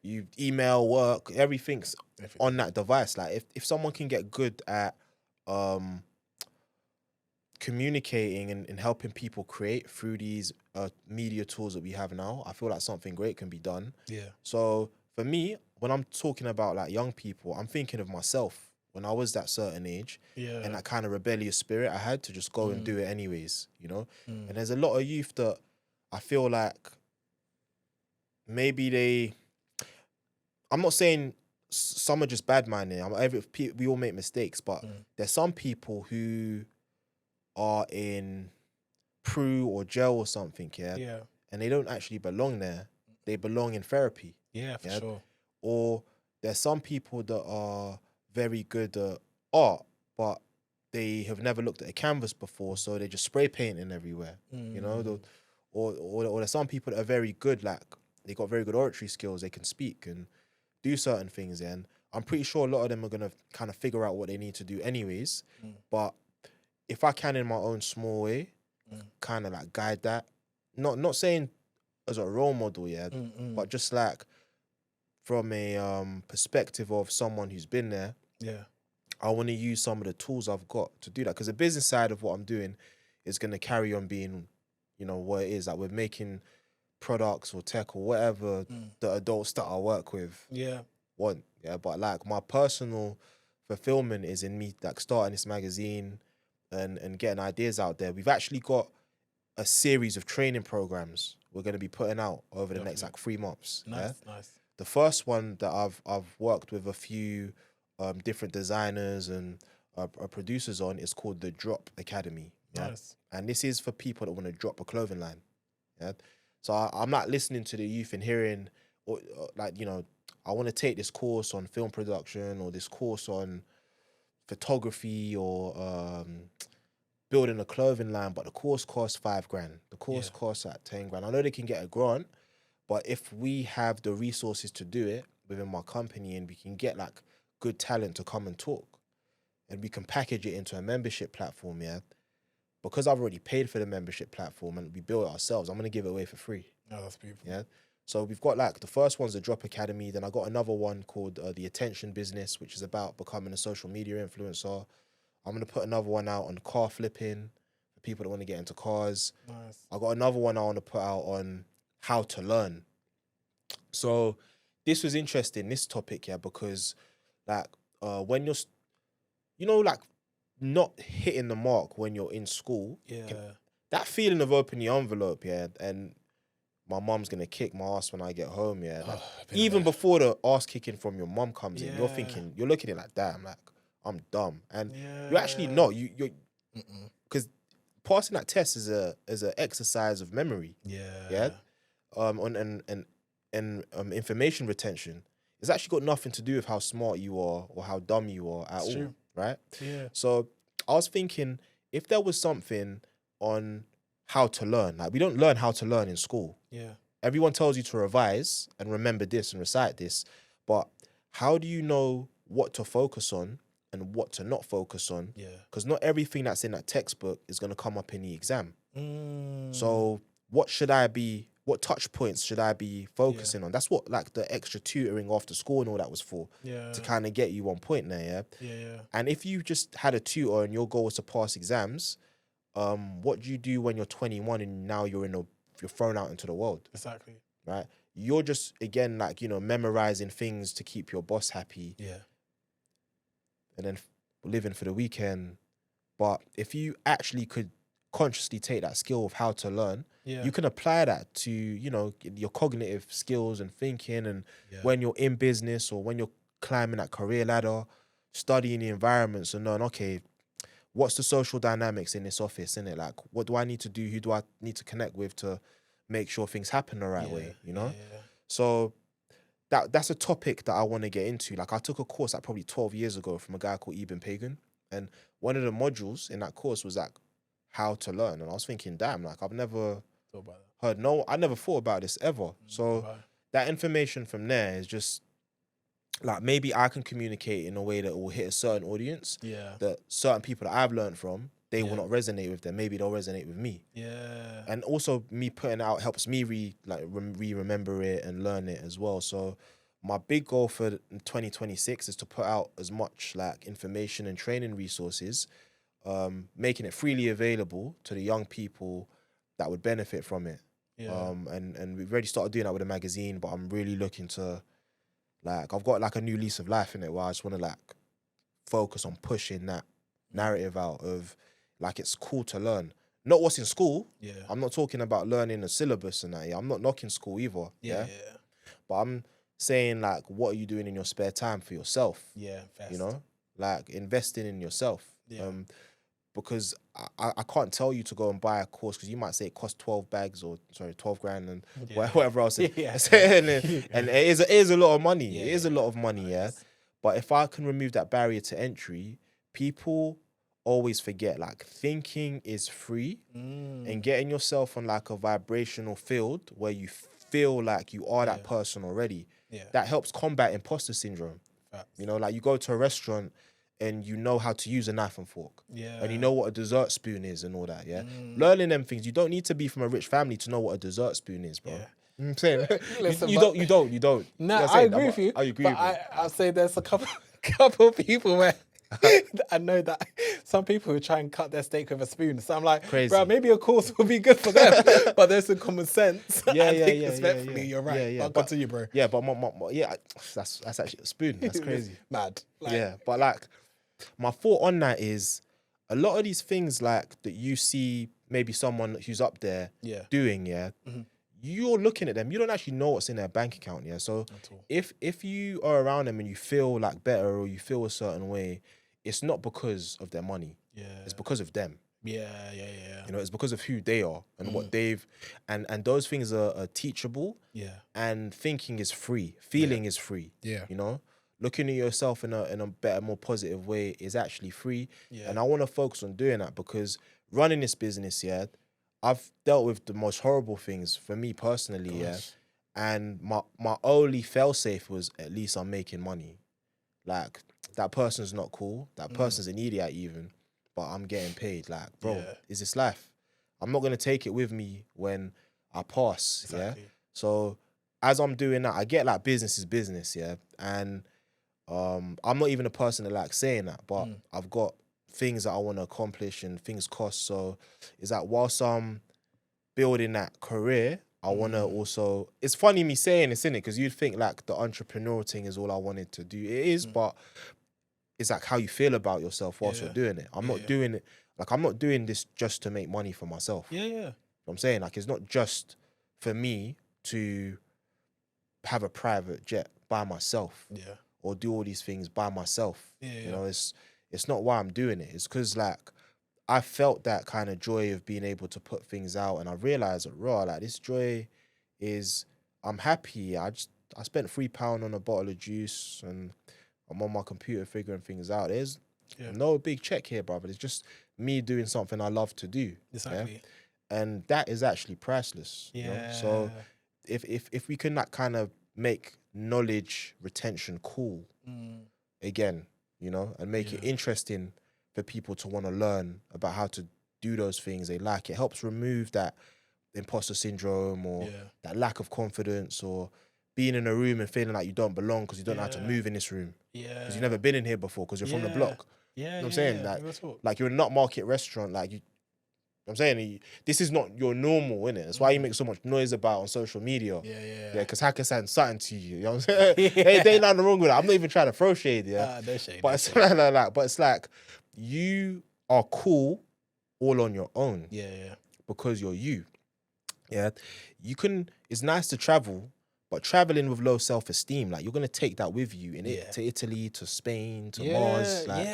Speaker 1: you email, work, everything's on that device. Like if someone can get good at communicating and helping people create through these media tools that we have now, I feel like something great can be done. So for me, when I'm talking about like young people, I'm thinking of myself when I was that certain age and that kind of rebellious spirit I had to just go and do it anyways, you know? And there's a lot of youth that I feel like maybe I'm not saying some are just bad-minded. We all make mistakes, but there's some people who are in Prue or Gel or something, yeah,
Speaker 2: Yeah.
Speaker 1: and they don't actually belong there. They belong in therapy.
Speaker 2: Yeah, for sure.
Speaker 1: Or there's some people that are very good at art, but they have never looked at a canvas before, so they're just spray painting everywhere. You know, or there's some people that are very good, like they got very good oratory skills. They can speak and do certain things, and I'm pretty sure a lot of them are gonna kind of figure out what they need to do anyways. But if I can, in my own small way, kind of like guide that, not saying as a role model, yeah, but just like from a perspective of someone who's been there,
Speaker 2: Yeah.
Speaker 1: I want to use some of the tools I've got to do that, because the business side of what I'm doing is going to carry on being, you know, what it is. Like we're making products or tech or whatever the adults that I work with want. Yeah, but like my personal fulfillment is in me like starting this magazine and getting ideas out there. We've actually got a series of training programs we're going to be putting out over the next like 3 months.
Speaker 2: Nice.
Speaker 1: The first one that I've worked with a few different designers and producers on is called the Drop Academy. Yeah?
Speaker 2: Nice.
Speaker 1: And this is for people that want to drop a clothing line. Yeah. So I'm not listening to the youth and hearing, or like, you know, I want to take this course on film production or this course on photography or building a clothing line, but the course costs $5,000. The course costs at 10 grand. I know they can get a grant, but if we have the resources to do it within my company and we can get like good talent to come and talk and we can package it into a membership platform, yeah, because I've already paid for the membership platform and we built it ourselves, I'm going to give it away for free.
Speaker 2: Oh, that's beautiful.
Speaker 1: Yeah. So we've got like the first one's the Drop Academy. Then I got another one called the Attention Business, which is about becoming a social media influencer. I'm going to put another one out on car flipping for people that want to get into cars.
Speaker 2: Nice.
Speaker 1: I got another one I want to put out on how to learn. So this was interesting, this topic, yeah, because like when you're, you know, like not hitting the mark when you're in school, that feeling of opening the envelope, yeah, and my mom's gonna kick my ass when I get home, yeah. Like, even before the ass kicking from your mom comes in, you're thinking, you're looking at it like, damn, like I'm dumb, and you're actually not. You're because passing that test is a exercise of memory, and information retention. It's actually got nothing to do with how smart you are or how dumb you are at all, right?
Speaker 2: Yeah.
Speaker 1: So I was thinking, if there was something on how to learn, like we don't learn how to learn in school.
Speaker 2: Yeah.
Speaker 1: Everyone tells you to revise and remember this and recite this, but how do you know what to focus on and what to not focus on?
Speaker 2: Yeah.
Speaker 1: Because not everything that's in that textbook is going to come up in the exam. So what touch points should I be focusing on? That's what like the extra tutoring after school and all that was for, to kind of get you on point there,
Speaker 2: yeah.
Speaker 1: And if you just had a tutor and your goal was to pass exams, what do you do when you're 21 and now you're thrown out into the world?
Speaker 2: Exactly.
Speaker 1: Right? You're just, again, like, you know, memorizing things to keep your boss happy.
Speaker 2: Yeah.
Speaker 1: And then living for the weekend. But if you actually could consciously take that skill of how to learn, you can apply that to, you know, your cognitive skills and thinking, and when you're in business or when you're climbing that career ladder, studying the environments and knowing, okay, what's the social dynamics in this office, innit? Like, what do I need to do? Who do I need to connect with to make sure things happen the right way, you know? So that's a topic that I want to get into. Like, I took a course like probably 12 years ago from a guy called Eben Pagan, and one of the modules in that course was like how to learn. And I was thinking, damn, like I've never I never thought about this ever. So that information from there is just like, maybe I can communicate in a way that will hit a certain audience. That certain people that I've learned from, they will not resonate with them. Maybe they'll resonate with me. And also me putting it out helps me remember it and learn it as well. So my big goal for 2026 is to put out as much like information and training resources, making it freely available to the young people that would benefit from it. And we've already started doing that with a magazine, but I'm really looking to, like, I've got like a new lease of life in it where I just want to like focus on pushing that narrative out of like, it's cool to learn. Not what's in school. I'm not talking about learning a syllabus and that. I'm not knocking school either. But I'm saying, like, what are you doing in your spare time for yourself? You know, like investing in yourself. because I can't tell you to go and buy a course because you might say it costs 12 bags or sorry 12 grand and whatever else.
Speaker 2: Yeah.
Speaker 1: And it is a lot of money.
Speaker 2: Yeah,
Speaker 1: It is a lot of money, yeah.
Speaker 2: nice.
Speaker 1: But if I can remove that barrier to entry, people always forget like thinking is free and getting yourself on like a vibrational field where you feel like you are that person already.
Speaker 2: Yeah.
Speaker 1: That helps combat imposter syndrome.
Speaker 2: Facts.
Speaker 1: You know, like you go to a restaurant and you know how to use a knife and fork.
Speaker 2: Yeah.
Speaker 1: And you know what a dessert spoon is and all that, yeah? Learning them things. You don't need to be from a rich family to know what a dessert spoon is, bro.
Speaker 2: Yeah.
Speaker 1: You know what I'm saying?
Speaker 2: Listen,
Speaker 1: you
Speaker 2: but-
Speaker 1: don't.
Speaker 2: No,
Speaker 1: You know what I'm
Speaker 2: I
Speaker 1: saying?
Speaker 2: agree with you.
Speaker 1: I agree
Speaker 2: but
Speaker 1: with you.
Speaker 2: I'll say there's a couple people where I know that some people who try and cut their steak with a spoon. So I'm like,
Speaker 1: Crazy.
Speaker 2: bro, maybe a course will be good for them. But there's some common sense.
Speaker 1: Yeah,
Speaker 2: I
Speaker 1: yeah,
Speaker 2: think
Speaker 1: yeah,
Speaker 2: respectfully,
Speaker 1: yeah.
Speaker 2: you're right.
Speaker 1: Yeah, yeah.
Speaker 2: But continue, bro.
Speaker 1: Yeah, but that's actually a spoon. That's crazy.
Speaker 2: Mad. Like,
Speaker 1: Yeah, but like my thought on that is a lot of these things like that you see maybe someone who's up there
Speaker 2: Yeah.
Speaker 1: doing, yeah, you're looking at them, you don't actually know what's in their bank account, yeah. So
Speaker 2: At all.
Speaker 1: if you are around them and you feel like better or you feel a certain way, it's not because of their money.
Speaker 2: Yeah.
Speaker 1: It's because of them.
Speaker 2: Yeah.
Speaker 1: You know, it's because of who they are and what they've and those things are teachable.
Speaker 2: Yeah.
Speaker 1: And thinking is free. Feeling is free.
Speaker 2: Yeah.
Speaker 1: You know? Looking at yourself in a better, more positive way is actually free.
Speaker 2: Yeah.
Speaker 1: And I want to focus on doing that because running this business, yeah, I've dealt with the most horrible things for me personally, yeah. And my only fail-safe was at least I'm making money. Like, that person's not cool. That person's an idiot even. But I'm getting paid. Like, bro, is this life? I'm not going to take it with me when I pass,
Speaker 2: Exactly.
Speaker 1: yeah? So, as I'm doing that, I get like business is business, yeah? And I'm not even a person that likes saying that, but I've got things that I want to accomplish and things cost. So, it's like whilst I'm building that career, I want to also... It's funny me saying this, innit? Because you'd think like the entrepreneurial thing is all I wanted to do. It is, but it's like how you feel about yourself whilst you're doing it. I'm not doing it... Like, I'm not doing this just to make money for myself.
Speaker 2: Yeah.
Speaker 1: You know what I'm saying? Like, it's not just for me to have a private jet by myself.
Speaker 2: Yeah.
Speaker 1: Or do all these things by myself.
Speaker 2: Yeah.
Speaker 1: You know, it's not why I'm doing it. It's because, like, I felt that kind of joy of being able to put things out, and I realized that like this joy is I'm happy. I spent £3 on a bottle of juice, and I'm on my computer figuring things out. There's no big check here, brother. It's just me doing something I love to do.
Speaker 2: Exactly.
Speaker 1: Yeah? And that is actually priceless.
Speaker 2: Yeah.
Speaker 1: You know? So if we can like kind of make knowledge retention cool again, you know, and make it interesting for people to want to learn about how to do those things they like. It helps remove that imposter syndrome or that lack of confidence or being in a room and feeling like you don't belong because you don't know how to move in this room.
Speaker 2: Yeah.
Speaker 1: Because you've never been in here before because you're from the block.
Speaker 2: Yeah.
Speaker 1: You know what I'm saying? Like you're in a nut market restaurant, like you know what I'm saying, this is not your normal, innit? That's why you make so much noise about on social media. Yeah, because Hakkasan's something to you. You know what I'm saying? There ain't nothing wrong with that. I'm not even trying to throw shade,
Speaker 2: No shade.
Speaker 1: But it's but it's like you are cool all on your own.
Speaker 2: Yeah.
Speaker 1: Because you're you. Yeah. You can, it's nice to travel, but traveling with low self-esteem, like you're gonna take that with you to Italy, to Spain, to Mars. Like,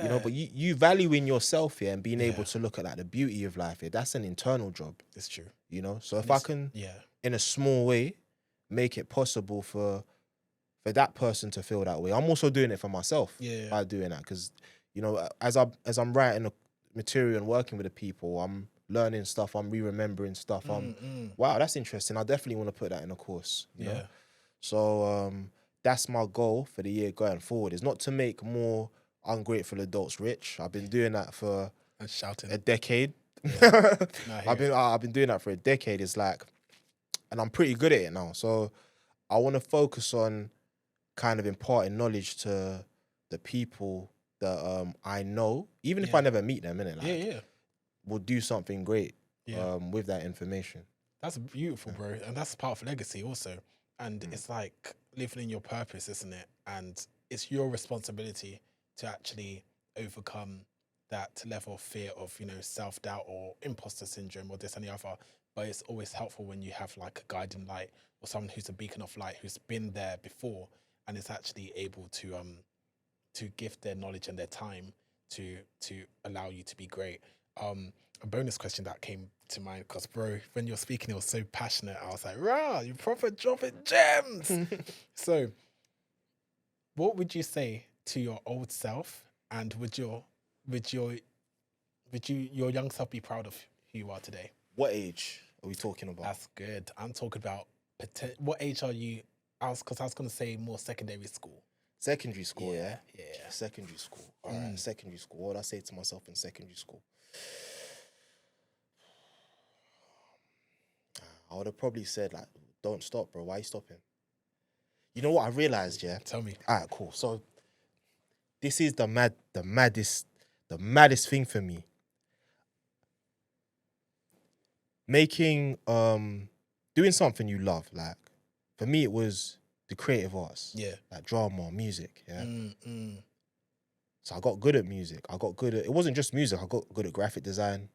Speaker 1: you know, but you valuing yourself here and being able to look at like the beauty of life here, that's an internal job.
Speaker 2: It's true.
Speaker 1: You know? So if I can in a small way make it possible for that person to feel that way. I'm also doing it for myself by doing that. Because, you know, as I'm writing the material and working with the people, I'm learning stuff, I'm re-remembering stuff. Wow, that's interesting. I definitely want to put that in a course. You know? So that's my goal for the year going forward, is not to make more ungrateful adults rich. I've been doing that for a decade. I've been doing that for a decade. It's like, and I'm pretty good at it now. So I want to focus on kind of imparting knowledge to the people that I know, even if I never meet them, innit? Like, will do something great with that information.
Speaker 2: That's beautiful, bro. And that's part of legacy also. And it's like living in your purpose, isn't it? And it's your responsibility to actually overcome that level of fear of, you know, self-doubt or imposter syndrome or this and the other. But it's always helpful when you have like a guiding light or someone who's a beacon of light who's been there before and is actually able to give their knowledge and their time to allow you to be great. A bonus question that came to mind, because bro, when you're speaking, it was so passionate. I was like, rah, you proper dropping gems. So, what would you say to your old self, and would your your young self be proud of who you are today?
Speaker 1: What age are we talking about?
Speaker 2: That's good. I'm talking about what age are you? Because I was going to say more secondary school.
Speaker 1: Secondary school, yeah?
Speaker 2: Yeah.
Speaker 1: Secondary school. All right, secondary school. What would I say to myself in secondary school? I would have probably said, like, don't stop, bro. Why are you stopping? You know what I realized, yeah?
Speaker 2: Tell me.
Speaker 1: All right, cool. So this is the maddest thing for me. Making, doing something you love. Like, for me, it was the creative arts.
Speaker 2: Yeah.
Speaker 1: Like drama, music, yeah? So I got good at music. It wasn't just music. I got good at graphic design.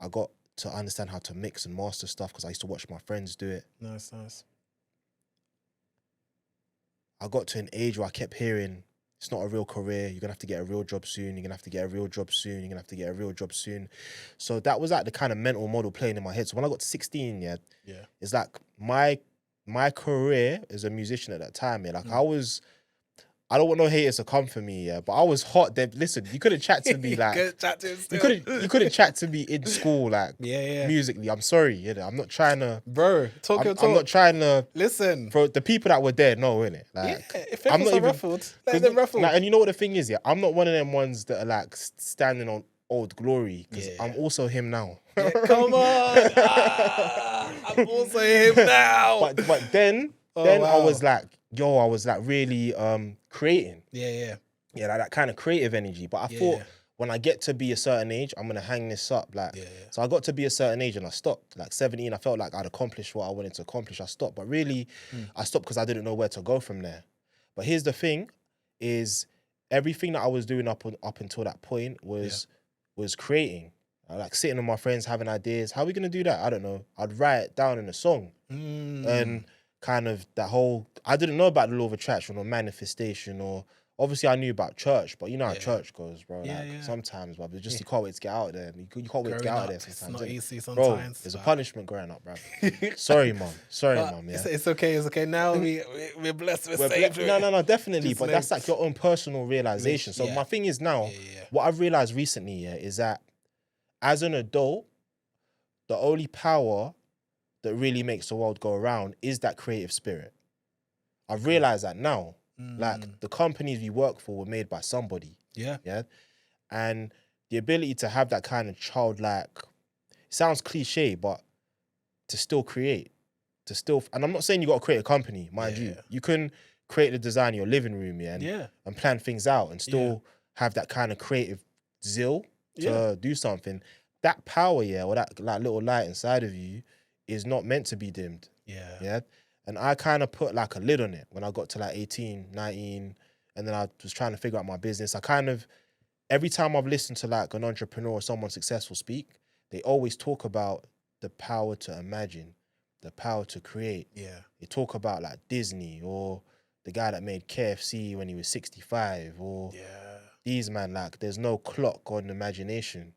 Speaker 1: I got to understand how to mix and master stuff because I used to watch my friends do it.
Speaker 2: Nice.
Speaker 1: I got to an age where I kept hearing, it's not a real career. You're going to have to get a real job soon. You're going to have to get a real job soon. You're going to have to get a real job soon. So that was like the kind of mental model playing in my head. So when I got to 16, yeah, it's like my career as a musician at that time, yeah, like I don't want no haters to come for me, yeah, but I was hot. Listen, you couldn't chat to me like you couldn't chat to me in school like musically. I'm sorry, you know, I'm not trying to,
Speaker 2: bro. Talk your talk.
Speaker 1: I'm not trying to
Speaker 2: listen.
Speaker 1: For the people that were there, no, innit? Like,
Speaker 2: if I'm not even ruffled, let them ruffled.
Speaker 1: Like, and you know what the thing is, yeah, I'm not one of them ones that are like standing on old glory because I'm also him now.
Speaker 2: Yeah, come on, I'm also him now.
Speaker 1: But then I was like, I was like really creating.
Speaker 2: Yeah,
Speaker 1: like that kind of creative energy. But I thought when I get to be a certain age, I'm gonna hang this up. Like, so I got to be a certain age and I stopped. Like 17, I felt like I'd accomplished what I wanted to accomplish. I stopped, but really, I stopped because I didn't know where to go from there. But here's the thing: is everything that I was doing up until that point was creating. Like sitting with my friends, having ideas. How are we gonna do that? I don't know. I'd write it down in a song, and kind of that whole. I didn't know about the law of attraction or manifestation, or obviously I knew about church, but you know how church goes, bro. Like sometimes, bro, you can't wait to get out of there. You can't wait to get out of there sometimes.
Speaker 2: It's not easy sometimes.
Speaker 1: Bro, there's a punishment growing up, bro. Sorry, mom. Yeah.
Speaker 2: It's okay. Now we're blessed. We're saved.
Speaker 1: No, definitely. But that's like your own personal realization. So my thing is now, what I've realized recently, is that as an adult, the only power that really makes the world go around is that creative spirit. I've realized that now. Like the companies we work for were made by somebody. Yeah. And the ability to have that kind of childlike, it sounds cliche, but to still create, and I'm not saying you got to create a company, mind you. You can create the design of your living room, and plan things out and still have that kind of creative zeal to do something. That power, or that like little light inside of you is not meant to be dimmed. Yeah. And I kind of put like a lid on it when I got to like 18, 19, and then I was trying to figure out my business. I kind of, every time I've listened to like an entrepreneur or someone successful speak, they always talk about the power to imagine, the power to create. They talk about like Disney or the guy that made KFC when he was 65 or these man, like there's no clock on imagination.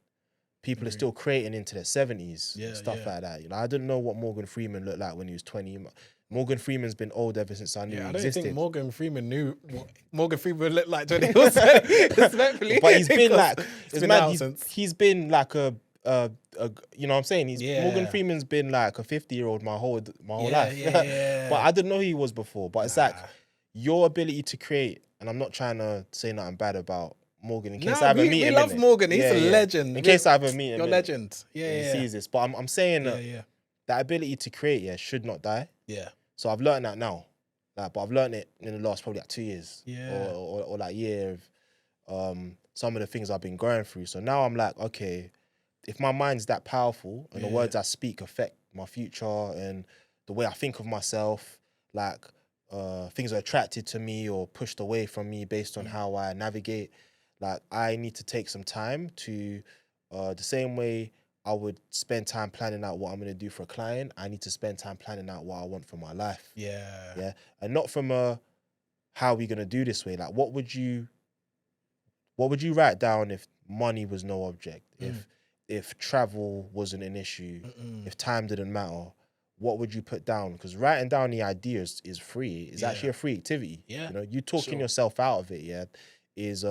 Speaker 1: People are still creating into their 70s and stuff like that. You know, I didn't know what Morgan Freeman looked like when he was 20. Morgan Freeman's been old ever since I knew he existed. I don't think
Speaker 2: Morgan Freeman knew what Morgan Freeman looked like when he was 20, respectfully.
Speaker 1: But he's been like, he's been like a you know what I'm saying? Morgan Freeman's been like a 50-year-old my whole life. But I didn't know who he was before. But it's like your ability to create, and I'm not trying to say nothing bad about Morgan in case I ever meet him.
Speaker 2: We love Morgan. He's a legend.
Speaker 1: In case I ever meet him.
Speaker 2: You're a legend.
Speaker 1: He sees this. But I'm saying that ability to create, should not die. So I've learned that now. Like, but I've learned it in the last probably like 2 years. Or like year of some of the things I've been going through. So now I'm like, okay, if my mind's that powerful and the words I speak affect my future and the way I think of myself, like things are attracted to me or pushed away from me based on how I navigate, like I need to take some time to, the same way I would spend time planning out what I'm going to do for a client, I need to spend time planning out what I want for my life. Yeah. And not from how are we going to do this way? Like, what would you What would you write down if money was no object? If travel wasn't an issue, if time didn't matter, what would you put down? Because writing down the ideas is free. It's actually a free activity.
Speaker 2: Yeah,
Speaker 1: You know, you talking yourself out of it, is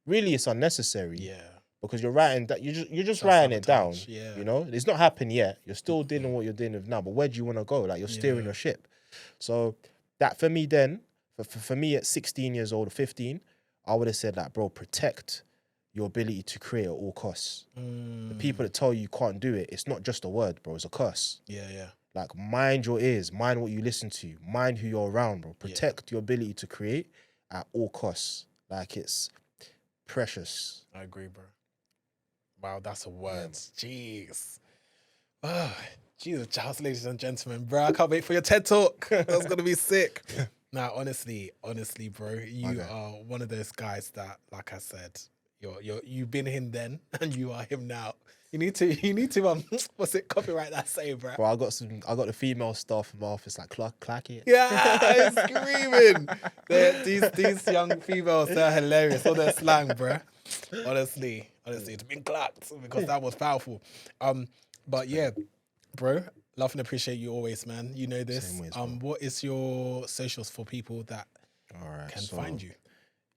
Speaker 1: really it's unnecessary.
Speaker 2: Yeah.
Speaker 1: Because you're writing that you're just writing it down.
Speaker 2: Yeah.
Speaker 1: You know, it's not happened yet. You're still dealing with what you're dealing with now. But where do you want to go? Like you're steering your ship. So that for me then, for me at 16 years old or 15, I would have said like, bro, protect your ability to create at all costs. The people that tell you can't do it, it's not just a word, bro. It's a curse.
Speaker 2: Yeah.
Speaker 1: Like mind your ears, mind what you listen to, mind who you're around, bro. Protect your ability to create at all costs. Like it's precious.
Speaker 2: I agree, bro. Wow, that's a word. Jeez. Oh, Jesus, Gyles, ladies and gentlemen, bro. I can't wait for your TED Talk. That's going to be sick. Now, honestly, bro, you are one of those guys that, like I said, you've been him then and you are him now. You need to what's it, copyright that saying, bro?
Speaker 1: Bro, I got the female staff in my office like clack it.
Speaker 2: Yeah, screaming. These young females, they're hilarious. All their slang, bro. Honestly, it's been clapped because that was powerful. But yeah, bro, love and appreciate you always, man. You know this.
Speaker 1: Same ways,
Speaker 2: What is your socials for people that can find you?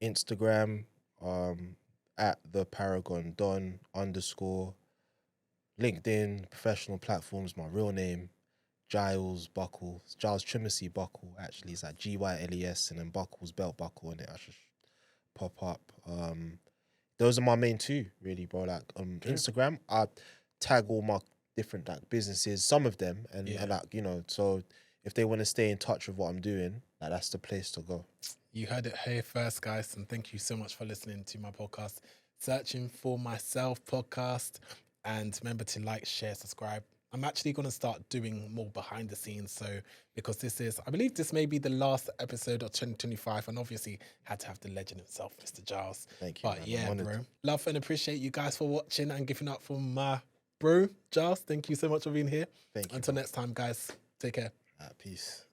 Speaker 1: Instagram, at the Paragon Don _ LinkedIn, professional platforms, my real name, Gyles Buckle. Gyles Trimesy Buckle, actually. It's like Gyles and then Buckle's belt buckle on it. I should pop up. Those are my main two, really, bro. Like Instagram, I tag all my different like businesses, some of them, and like, you know, so if they want to stay in touch with what I'm doing, like that's the place to go.
Speaker 2: You heard it here first, guys, and thank you so much for listening to my podcast, Searching for Myself podcast. And remember to like, share, subscribe. I'm actually going to start doing more behind the scenes. So because I believe this may be the last episode of 2025, and obviously had to have the legend himself, Mr. Gyles.
Speaker 1: Thank you.
Speaker 2: But
Speaker 1: man.
Speaker 2: yeah, bro, love and appreciate you guys for watching and giving up for my bro, Gyles. Thank you so much for being here.
Speaker 1: Thank you.
Speaker 2: Until next time, guys, take care.
Speaker 1: Peace.